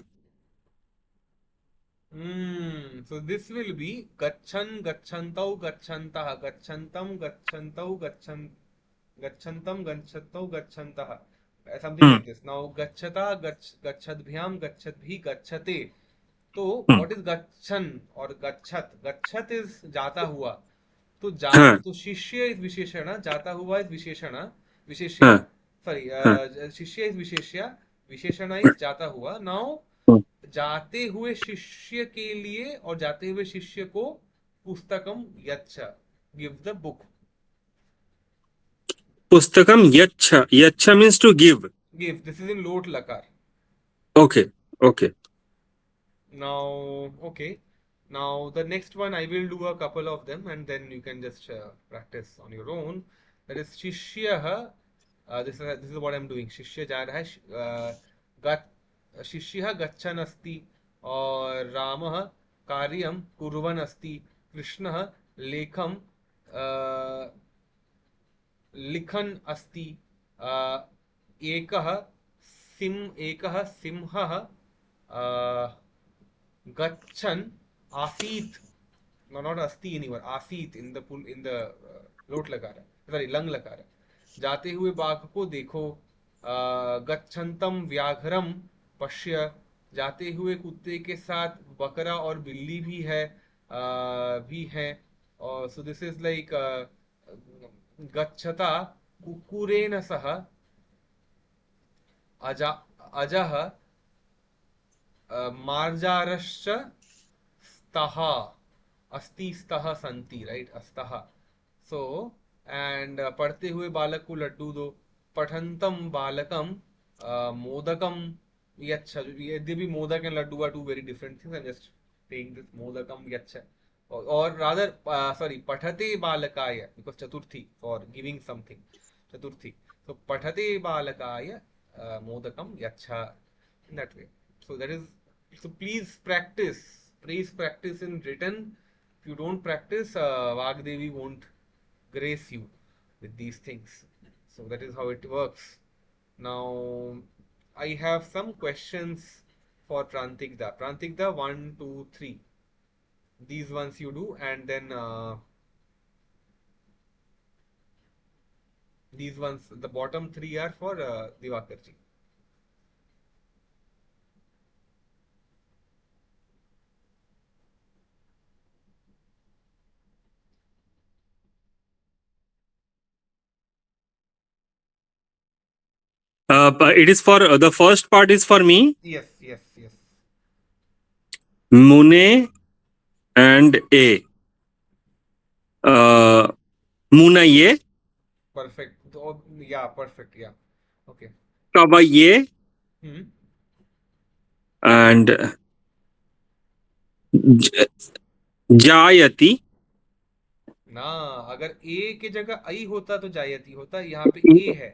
So this will be gachan, gacchantau, gacchantah, gachantam, gacchantau, gachantam, gacchantau, gacchantah. Something like this. Now gacchata, gacchadbhyam, gacchadbhi, gacchate. तो what is gachan or gachat? Gachat is जाता हुआ. तो शिष्य is विशेषण, जाता हुआ is विशेषण, विशेष्य. Sorry, शिष्य is विशेष्य, विशेषण is जाता हुआ. Now जाते हुए शिष्य के लिए और जाते हुए शिष्य को पुस्तकम यच्छ, give the book. पुस्तकम यच्छ. यच्छ means to give. Give. This is in lot lakar. Okay. Now the next one I will do a couple of them and then you can just practice on your own. That is Shishya. This is what I'm doing. Shishya जा रहा है. शिष्यः गच्छन् अस्ति और रामः कार्यं कुर्वन् अस्ति. कृष्णः लेखं लिखन् अस्ति. एकः सिंहः गच्छन् आसीत्. No, not asti anymore. Asit in the lot lakara. Sorry, lang lakara. जाते हुए बाघ को देखो. गच्छन्तम व्याघ्रम पश्य. जाते हुए कुत्ते के साथ बकरा और बिल्ली भी है. और so this is like गच्छता कुक्कुरेण सह अजः मार्जारश्च स्तः. अस्ति स्तः संति, right? अस्तः. So and पढ़ते हुए बालक को लड्डू दो. पठंतम बालकम मोदकम यच्छ. यद्यपि modak and laddu are two very different things. I'm just saying this modakam yaccha. Or rather, sorry, pathate balakaya, because chaturthi for giving something. Chaturthi. So pathate balakaya modakam yaccha, in that way. So that is. So please practice. Please practice in written. If you don't practice, Vagdevi won't grace you with these things. So that is how it works. Now I have some questions for Prantikda. Prantikda 1, 2, 3. These ones you do, and then these ones, the bottom 3 are for Divakarji. It is for the first part is for me. Yes. मुने and A. Uh, Munaye, Perfect. Oh, yeah, perfect. Yeah. Okay. Kavaye, Hmm. and J- Jayati. ना, अगर ए की जगह आई होता तो जायती होता, यहाँ पे ए है।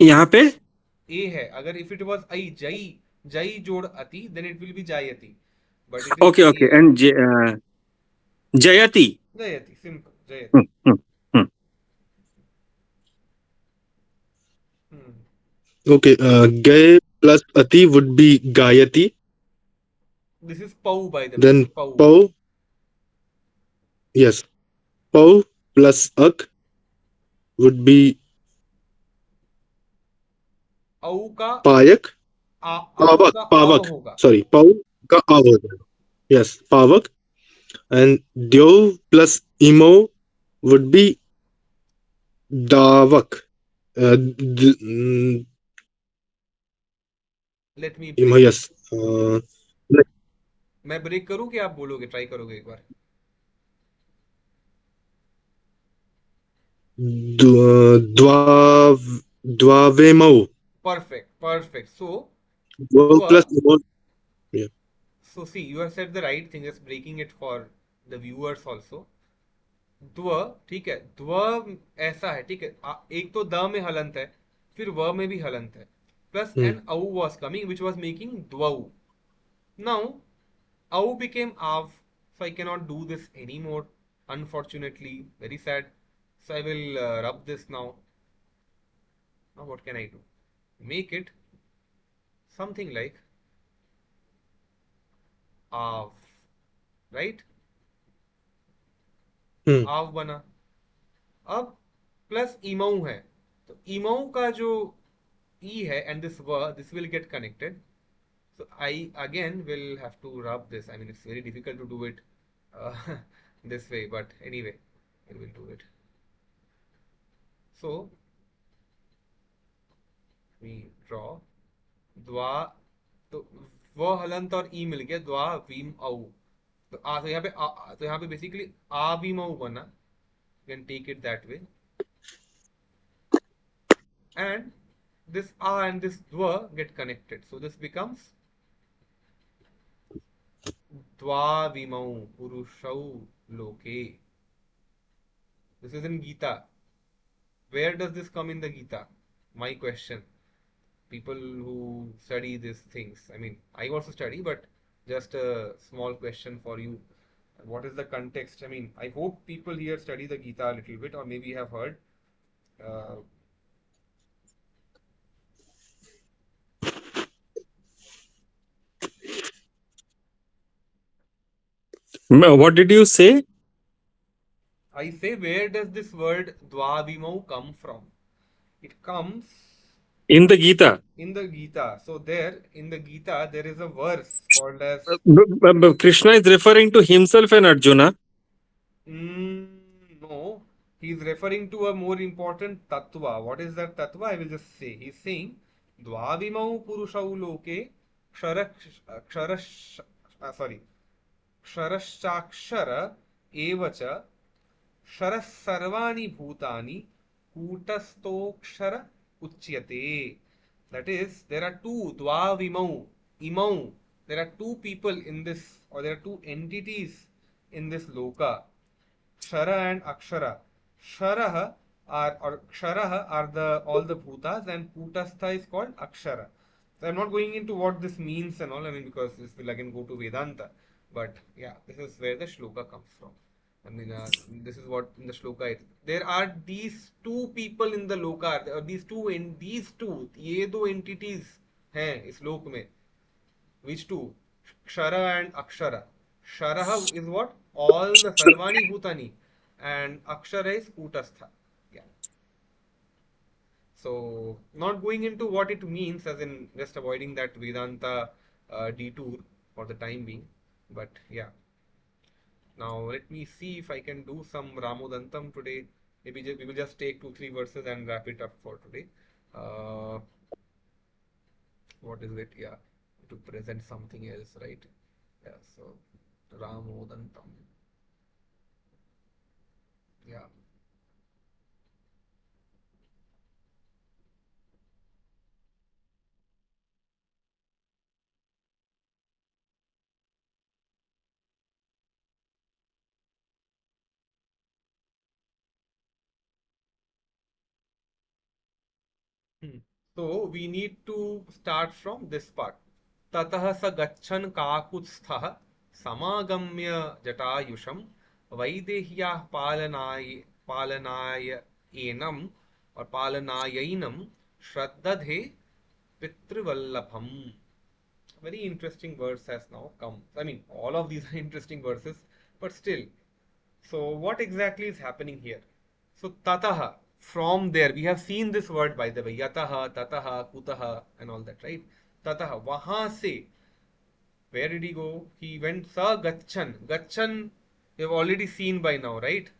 यहाँ पे ए है, अगर इफ इट वाज आई, जई, जई जोड़ अति, देन इट विल बी जायती, बट इट इज okay, ए okay, है। and Jayati. जयति, सिंपल, Hmm, जयति। hmm, hmm. Hmm. Okay, Gay plus Ati would be Gayati. This is पऊ, बाय द वे, Then पऊ। Pau, yes, Pau plus Ak would be औ का Payak. औ Pavak, का आव Pavak. होगा। Sorry, Pau ka Av ho jayega. Yes, Pavak. And Dyo plus Imo would be Davak. Let me Imo, break. yes. मैं break करूं कि आप बोलोगे, ट्राई करोगे एक बार? Dwav, Dwavemo. Perfect, perfect. So Dwav द्व, plus Imo. Yeah. So see you have said the right thing, just breaking it for the viewers also. द्व, ठीक है, द्व ऐसा है, ठीक है, एक तो द में हलंत है, फिर व में भी हलंत है, प्लस Hmm. एन औ was coming which was making द्वौ। Now au became av, so I cannot do this anymore, unfortunately, very sad. So I will rub this now. Now what can I do? Make it something like av, right? Hmm. av बना। अब plus इमऊ है, तो इमऊ का जो ई है and this व, this will get connected. So I again will have to rub this. I mean, it's very difficult to do it this way, but anyway, I will do it. So we draw द्वा, तो व हलंत और ई मिल गया, द्वा Vim औ। तो तो यहाँ पे तो यहाँ पे बेसिकली आ वीम औ बना, can take it that way, and this a and this dwa get connected, so this becomes dvavimau purushau loke. This is in Gita. Where does this come in the Gita? My question. People who study these things. I mean, I also study, but just a small question for you. What is the context? I mean, I hope people here study the Gita a little bit, or maybe have heard. Uh, What did you say? I say, where does this word dvavimau come from? It comes In the Gita. in the Gita. So there, in the Gita, there is a verse called as Krishna is referring to himself and Arjuna. no, he's referring to a more important tattva. What is that tattva? I will just say. He's saying, Dvavimau Purushau Loke Ksharash, sorry, Ksharash Evacha Sharas Sarvani Bhutani Kutastokshara Uchyate. That is, there are two Dvavimau, Imau. There are two people in this, or there are two entities in this loka. Shara and Akshara. Sharaha Ksharaha are the all the bhutas, and Kutastha is called Akshara. So I'm not going into what this means and all, I mean, because this will again go to Vedanta. But yeah, this is where the shloka comes from. I mean, this is what in the shloka is. There are these two people in the loka, or these two, ये दो entities हैं इस लोक में. Which two? Kshara and Akshara. Sharaha is what? All the Sarvani Bhutani. And Akshara is Kutastha. Yeah. So, not going into what it means, as in just avoiding that Vedanta detour for the time being. But yeah. Now, let me see if I can do some Ramodantam today. Maybe we will just take 2 3 verses and wrap it up for today. Uh, what is it? Yeah. To present something else, right? Yeah. So. Ramodantam. Yeah. Hmm. So we need to start from this part. ततः स गच्छन् काकुत्स्थः समागम्य जटायुषं वैदेह्याः पालनाय एनम् और पालनायैनं श्रद्धधे पितृवल्लभम्. Very interesting verse has now come. I mean, all of these are interesting verses, but still. So, what exactly is happening here? So, tataha, from there, we have seen this word by the way, yataha, tataha, kutaha, and all that, right? Tataha, wahan se, where did he go? He went sa gachan. Gachan, we have already seen by now, right?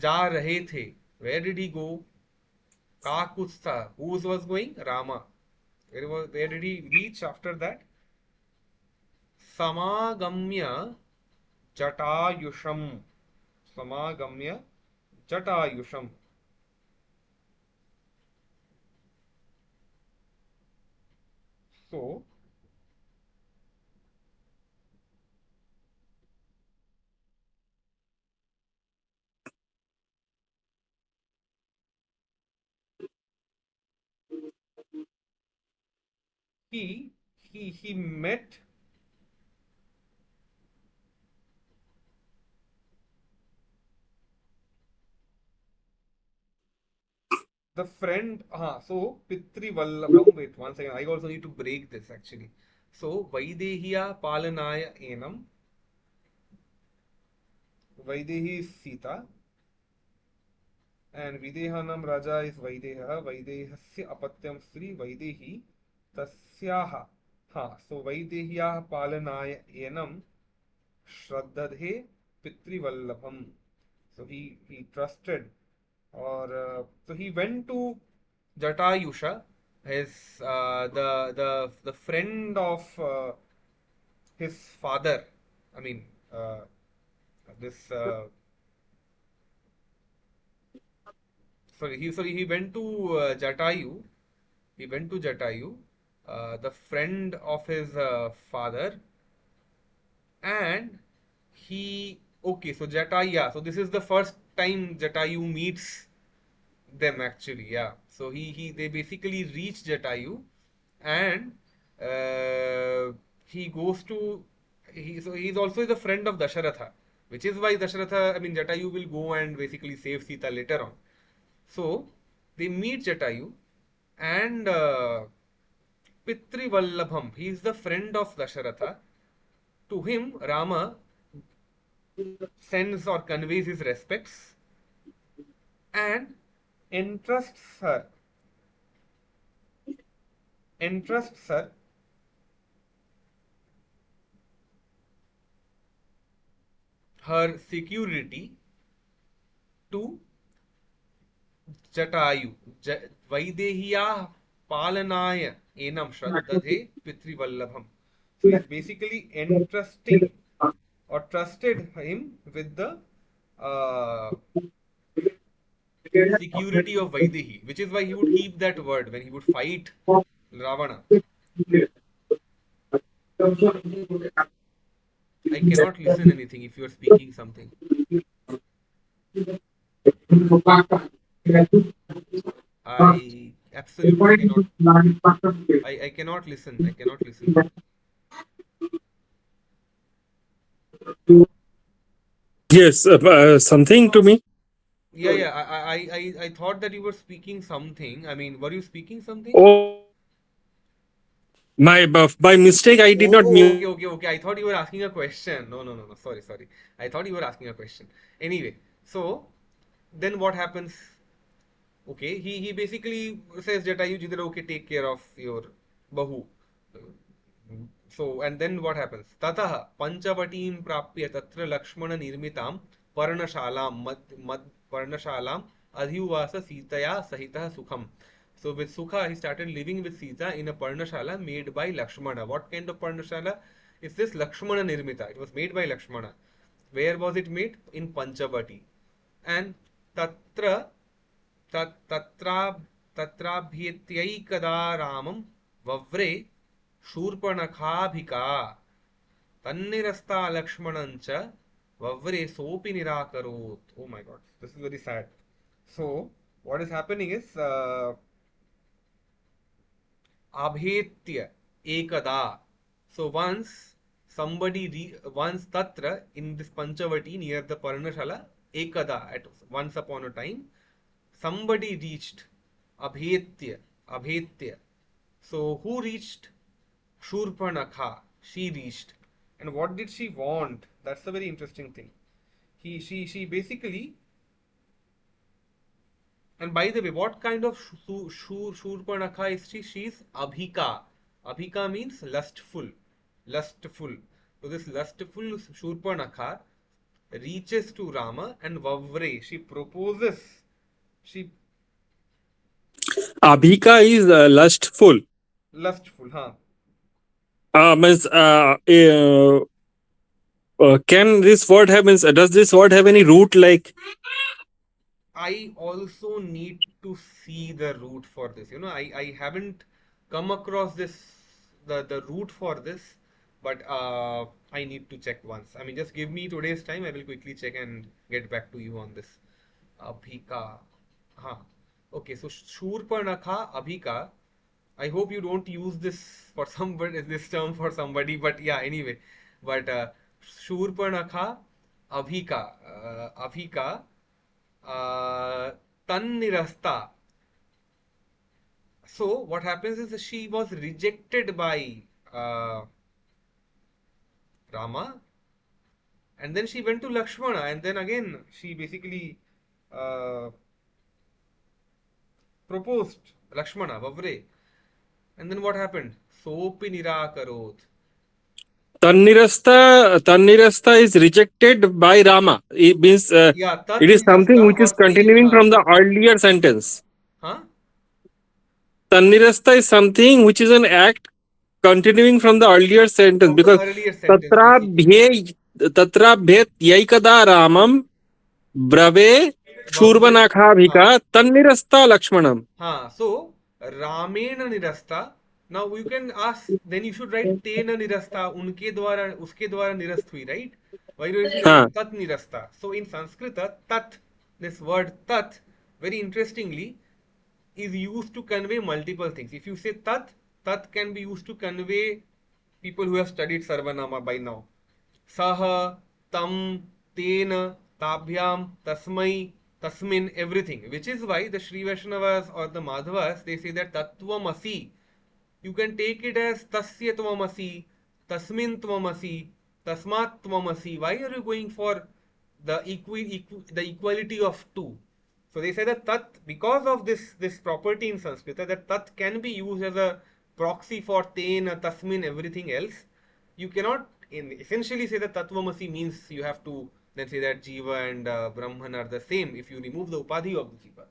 Ja rahe the. Where did he go? Kakutstha. Who was going? Rama. Where did he reach after that? समागम्य जटायुषम. समागम्य जटायुषम. So he met the friend. So Pitri Vallabham. Wait one second. I also need to break this actually. So Vaidehiya Palanaya Enam. Vaidehi is Sita and Videhanam Raja is Vaideha. Vaidehasya Apatyam Sri Vaidehi Tasyaha. So Vaidehiya Palanaya Enam Shraddadhe Pitrivallabham. So he trusted, or so he went to Jatayusha, his the friend of his father. I mean, this he went to Jatayu. He went to Jatayu, the friend of his father, and he okay. So Jataya. So this is the first time Jatayu meets them actually, yeah. So he they basically reach Jatayu, and he goes to he's also the friend of Dasharatha, which is why Dasharatha, I mean Jatayu will go and basically save Sita later on. So they meet Jatayu, and Pitri Vallabham, he is the friend of Dasharatha. To him, Rama sends or conveys his respects and entrusts her entrusts her her security to Jatayu. Vaidehiya Palanaya Enam Shraddadhe Pitrivallabham. So he's basically entrusting or trusted him with the uh, security of Vaidehi, which is why he would keep that word when he would fight Ravana. I cannot listen anything if you are speaking something. I absolutely cannot. I cannot listen. I cannot listen. Yes, something to me. Yeah, yeah. I thought that you were speaking something. I mean, were you speaking something? Oh, my by mistake, I did not Oh, mute. okay, okay, okay. I thought you were asking a question. No, no, no, no. Sorry, sorry. I thought you were asking a question. Anyway, so then what happens? Okay, he basically says Jatayu Jidra, okay, take care of your bahu. So, and then what happens? Tataha Panchavatim Prapya Tatra Lakshmana Nirmitam Parnashalam Mad Parnashalam Adhyuvasa Sitaya Sahita Sukham. So with Sukha, he started living with Sita in a Parnashala made by Lakshmana. What kind of Parnashala? is this Lakshmana Nirmita. It was made by Lakshmana. Where was it made? In Panchavati. And Tatra Tatra Tatrabhyetyai Ramam Vavre Shurpanakhabhika Tannirasta Lakshmanancha Vavre Sopi Nirakarot. Oh my god, this is very sad. So, what is happening is Abhetya Ekada. So once Tatra in this Panchavati near the Parnashala, Ekada, at once upon a time, somebody reached Abhetya. So who reached? Shurpanakha. She reached. And what did she want? That's a very interesting thing. She basically, and by the way, what kind of Shurpanakha is she? She's Abhika. Abhika means lustful. Lustful. So this lustful Shurpanakha reaches to Rama and Vavre. She proposes. She Abhika is lustful. lustful, huh? Means can this word have means does this word have any root like I also need to see the root for this. I haven't come across the root for this, but I need to check once. I mean, just give me today's time. I will quickly check and get back to you on this. Abhika. Huh. Okay, so Shurpanakha Abhika. I hope you don't use this for somebody, this term for somebody, but yeah, anyway. But Shurpanakha Abhika. Abhika. Tannirasta. So what happens is that she was rejected by Rama, and then she went to Lakshmana, and then again she basically uh, proposed Lakshmana, Vavre, and then what happened? Sopi nirakarot. Tannirasta is rejected by Rama. It means Yeah, tat it is something nirasta which is or te, continuing from the earlier sentence. huh? Tannirasta is something which is an act continuing from the earlier sentence From the because earlier sentence, basically. tatrabhet yaikada Ramam brave Vavre, huh. Shurvanakhabhika Tannirasta Lakshmanam. So रामेण निरस्ता. Now you can ask, then you should write तेन निरस्ता, उनके द्वारा, उसके द्वारा निरस्त हुई, right? Why don't you हाँ. write tat nirasta? So in Sanskrit, tat, this word tat, very interestingly, is used to convey multiple things. If you say tat, tat can be used to convey people who have studied Sarvanama by now. Saha, tam, tena, tabhyam, tasmai, tasmin, everything. Which is why the Sri Vaishnavas or the Madhavas, they say that Tattvamasi. You can take it as Tasya Tvamasi, Tasmin Tvamasi, Tasmat Tvamasi. Why are you going for the equality of two? So they say that tat, because of this property in Sanskrit, that tat can be used as a proxy for ten, tasmin, everything else. You cannot essentially say that tatvamasi means you have to then say that jiva and brahman are the same if you remove the upadhi of the jiva.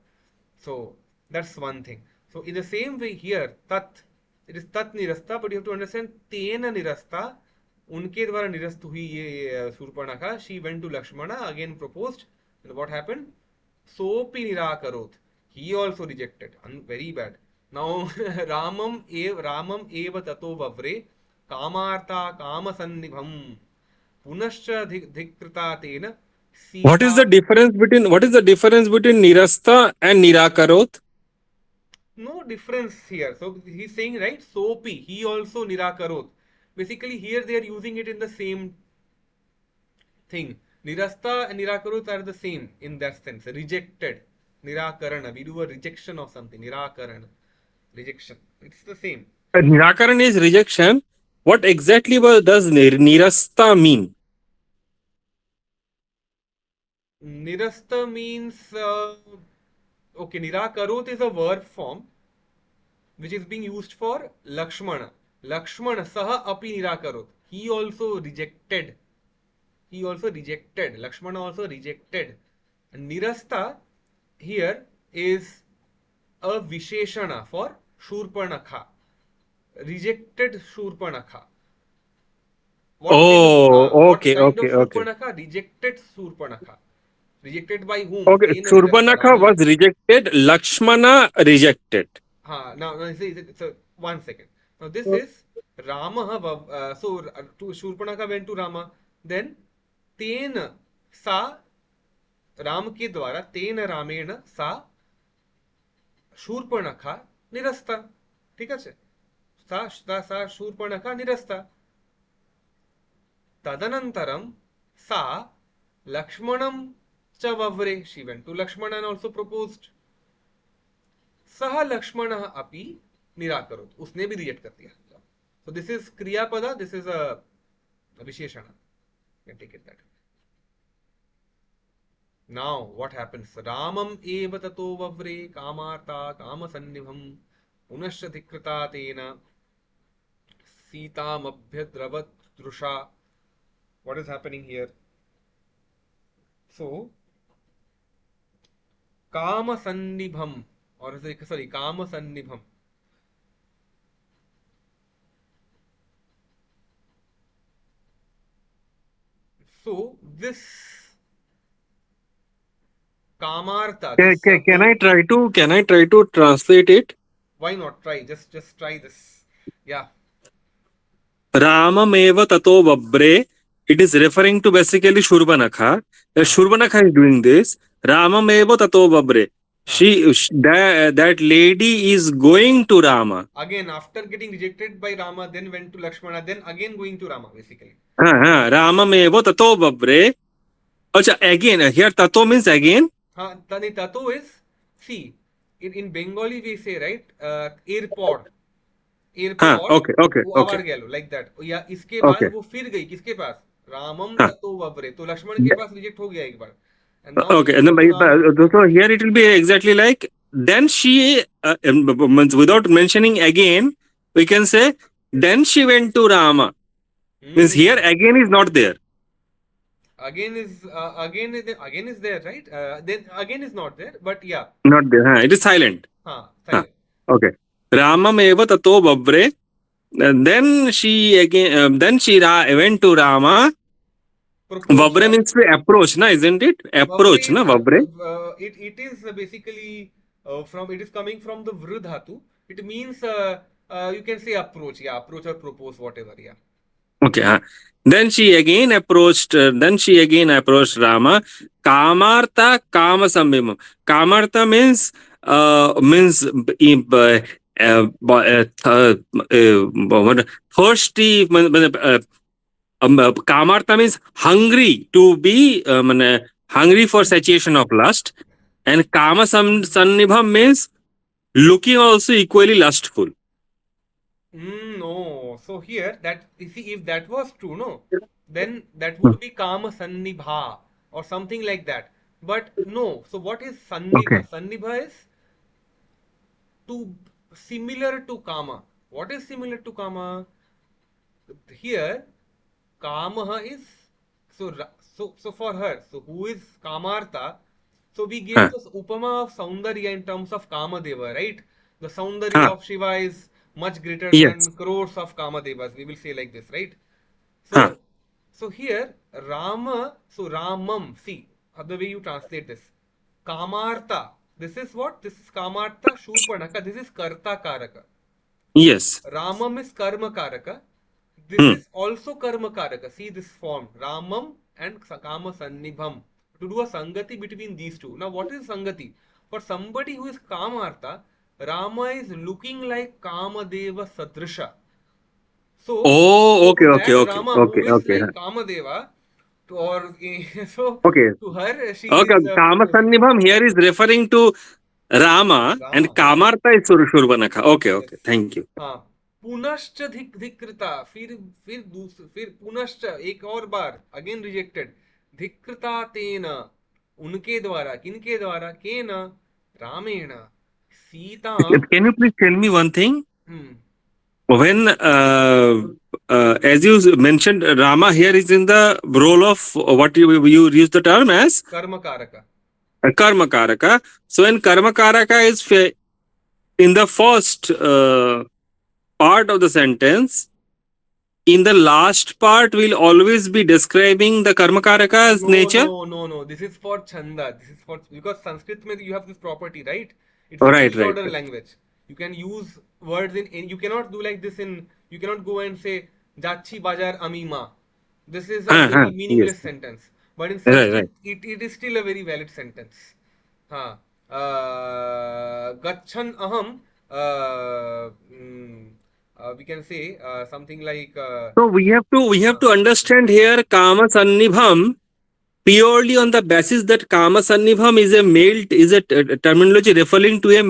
So that's one thing. So in the same way here, tat, it is tat nirasta, but you have to understand tena nirasta. उनके द्वारा निरस्त हुई ये Shurpanakha. She went to Lakshmana, again proposed, and what happened? Sopi nirakarot. He also rejected. Very bad. Now Ramam eva tato vavre kamarta kamasannibham punascha dhikrita tena What is the Sita. difference between Nirasta and Nirakarot? No difference here. So he's saying, right, Sopi, he also nirakarot. Basically here they are using it in the same thing. Nirasta and nirakarut are the same in that sense. Rejected. Nirakarana. We do a rejection of something. Nirakarana. Rejection. It's the same. Nirakaran is rejection. What exactly does Nirasta mean? Nirasta means, okay, nirakarut is a verb form which is being used for Lakshmana. Lakshmana saha api nirakarut. He also rejected. He also rejected. Lakshmana also rejected. And nirasta here is a visheshana for Shurpanakha. Rejected Shurpanakha. What kind of what Okay, kind of okay, okay. Shurpanakha? Rejected Shurpanakha. Rejected by whom? Okay, Tena nirasta. Surbanakha was rejected, Lakshmana rejected. Now so one second. Now this is Rama. To Shurpanakha went to Rama. Then Tena sa Ram के द्वारा तेन रामेण सा शूर्पणखा निरस्ता ठीक है सा शूर्पणखा निरस्ता तदनन्तरं सा लक्ष्मणं च वव्रे she went to Lakshman and also proposed सह लक्ष्मणः अपि निराकरोत् उसने भी रिजेक्ट कर दिया सो दिस इज क्रियापद दिस इज अ विशेषण can take it that Now, what happens? Ramam eva tato vavre kamarta kamasannibham punascha dhikrita tena Sitam abhyadravat drusha. What is happening here? So, kamasannibham or sorry, kamasannibham. So, this Kamarta, this Can I try to translate it? why not try? Just try this. Yeah. Ramameva tato vabre. It is referring to basically Shurbanakha. Shurbanakha is doing this. Ramameva tato vabre. That lady is going to Rama. Again, after getting rejected by Rama, then went to Lakshmana, then again going to Rama, basically. Ramameva tato vabre. Acha, again, here tato means again. Tato is, see, in Bengali we say, right, airport. Okay. वो our गया लो like that या इसके बाद वो फिर गई किसके पास रामम ततो वव्रे तो लक्ष्मण के पास रिजेक्ट हो गया एक बार and now Okay, and so here it will be exactly like then she without mentioning again we can say then she went to Rama. Means here again is not there. Again is there, right? Then again is not there, but yeah. Not there. It is silent. Silent. Okay. Ramam eva tato vavre. Then she again. Then she went to Rama. Vavre means approach, na, isn't it? Approach, na, vavre. It is basically it is coming from the vru dhatu. It means you can say approach, yeah, approach or propose, whatever, yeah. Okay. Then she again approached Rama. Kamarta kama sambhimam. Kamarta means thirsty. Kamarta means hungry, to be hungry for satiation of lust, and kama sannibham means looking also equally lustful. No. So here that you see if that was true, no, then that would be kama sannibha or something like that. But no. So what is sannibha? Okay. Sannibha is similar to kama. What is similar to kama? Here kama is so for her. So who is kamarta? So we gave this upama of Saundarya in terms of Kamadeva, right? The Saundarya of Shiva is much greater than crores of Kamadevas. We will say like this, right? So here Rama, so Ramam, see the way you translate this. Kamarta. This is what? This is Kamarta Shurpanaka. This is Karta Karaka. Yes. Ramam is Karma Karaka. This is also Karma Karaka. See this form. Ramam and Kama Sannibham. To do a Sangati between these two. Now what is Sangati? For somebody who is Kamartha, Rama is looking like Kamadeva Sadrisha. So, okay. Rama who is like Kamadeva, to her she is... Kama Sannibham here is referring to Rama and Kamarta is Shurbanakha. Okay. Thank you. पुनश्च धिकृता फिर पुनश्च एक और बार again rejected धिकृता तेन उनके द्वारा किनके द्वारा केन रामेण Sita. Can you please tell me one thing? When as you mentioned, Rama here is in the role of what you use the term as Karmakaraka. Karmakaraka. So when Karmakaraka is in the first part of the sentence, in the last part will always be describing the karmakaraka's nature? No. This is for chanda. This is for because Sanskrit mein you have this property, right? It's a Right, right, pre-order right. language. You can use words in you cannot do like this in you cannot go and say Jachi Bajar Amima. This is a Yes. meaningless sentence. But in Right, right. Sanskrit, it is still a very valid sentence. हाँ Gachan aham we can say something like So we have to understand हाँ here kama sannibham purely on the basis that kama sannibham is a terminology referring to a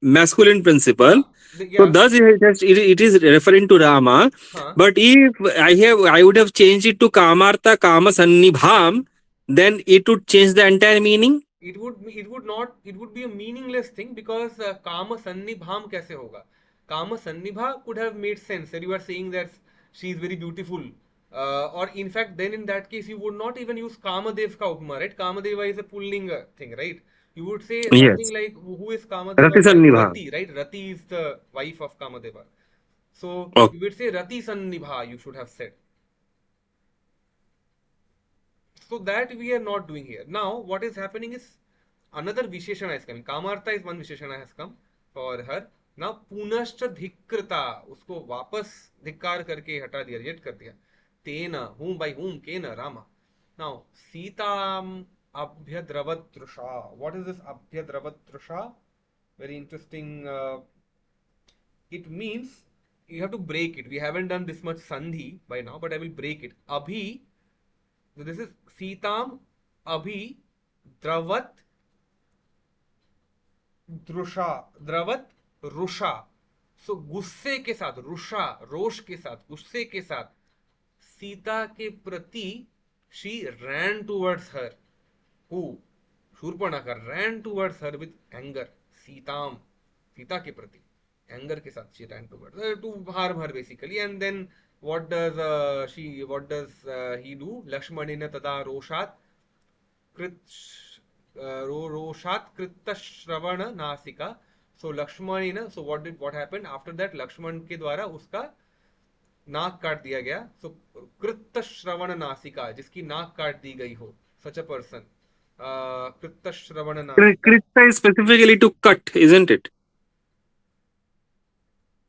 masculine principle. So yeah thus it is referring to Rama. हाँ But if I would have changed it to kamartha kama sannibham, then it would change the entire meaning. it would be a meaningless thing because kama sannibham कैसे होगा kama sannibha could have made sense that you are saying that she is very beautiful or in fact then in that case you would not even use kamadev ka upma right kamadeva is a pulling thing right you would say something Yes. like who is Rati kamadeva sannibham. rati right rati is the wife of kamadeva so Okay. you would say rati sannibha you should have said so that we are not doing here. Now, what is happening is another Visheshana is coming. Kamartha is one Visheshana has come for her. Now, Punashcha Dhikrita, उसको वापस धिक्कार करके हटा दिया, reject कर दिया. Tena, whom by whom, Kena, Rama. Now, Sitam Abhyadravatrusha. What is this Abhyadravatrusha? Very interesting. It means you have to break it. We haven't done this much Sandhi by now, but I will break it. Abhi so this is Sitam Abhi Dravat Dravat Rusha. So गुस्से के साथ रुषा रोष के साथ गुस्से के साथ सीता के प्रति she ran towards her. Who? Shurpanakha ran towards her with anger. Sitam Sita के प्रति anger के साथ she ran towards her to harm her basically and then what does he do Lakshmanina tada roshat रोषात कृत श्रवण नासिका सो लक्ष्मण सो what happened after that Lakshman के द्वारा उसका नाक काट दिया गया सो कृत श्रवण नासिका जिसकी नाक काट दी गई हो सच अ पर्सन कृत श्रवण नासिका Krita is specifically to cut, isn't it?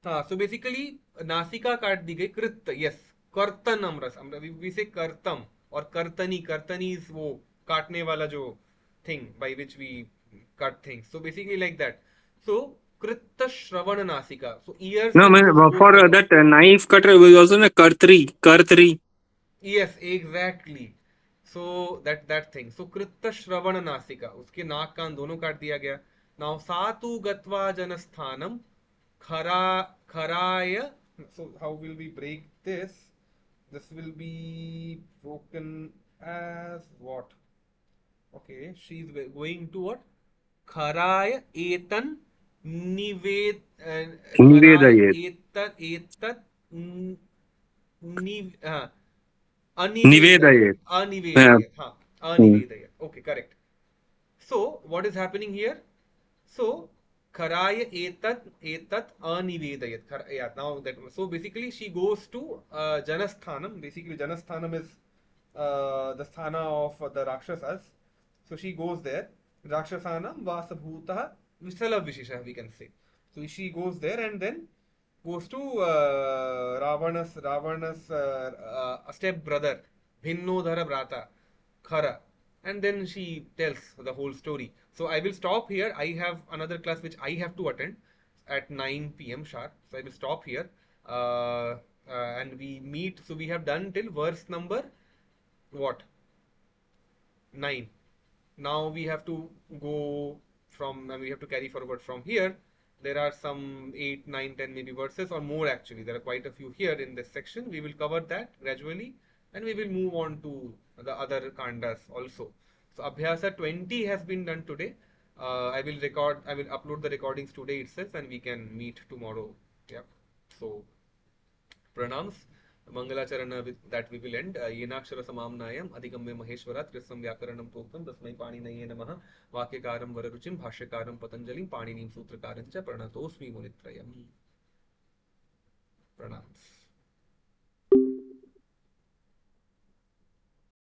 हाँ सो बेसिकली नासिका काट दी गई कृत यस कर्तन अमरस वी से कर्तम और कर्तनी इज वो काटने वाला जो thing by which we cut things so basically like that so कृत श्रवण नासिका so ears No, and man, nose both for cut off that knife cutter was also a kartri. Yes exactly so that thing so कृत श्रवण नासिका उसके नाक कान दोनों काट दिया गया नाउ सातु गत्वा जनस्थानम खरा खराय so how will we break this will be broken as what okay she's going to what खराय एतन निवेद खराय Nivedayet. एतत एतत हाँ अनिवेदयत Nivedayet. Yeah. अनिवेदयत हाँ Hmm. अनिवेदयत okay correct so what is happening here so खराय एतत अनिवेदयत yeah now that so basically she goes to janasthanam basically janasthanam is the sthana of the rakshasas so she goes there rakshasanam vasabhutah visala vishesha we can say so she goes there and then goes to Ravana's step brother, Bhinnodhara Brata, Khara, and then she tells the whole story. So I will stop here. I have another class which I have to attend at 9 p.m. sharp. So I will stop here. And we meet. So we have done till verse number what? 9. Now we have to go from and we have to carry forward from here. There are some 8 9 10 maybe verses or more actually there are quite a few here in this section we will cover that gradually and we will move on to the other kandas also so abhyasa 20 has been done today I will upload the recordings today itself and we can meet tomorrow yeah so pranams मंगलाचरण that we will end येनाक्षर समाम्नायम अधिगम्य महेश्वरात् कृत्स्नं व्याकरणं प्रोक्तं तस्मै पाणिनये नमः वाक्यकारं वररुचिं भाष्यकारं पतञ्जलिं पाणिनिं सूत्रकारं च प्रणतोऽस्मि मुनित्रयम् प्रणाम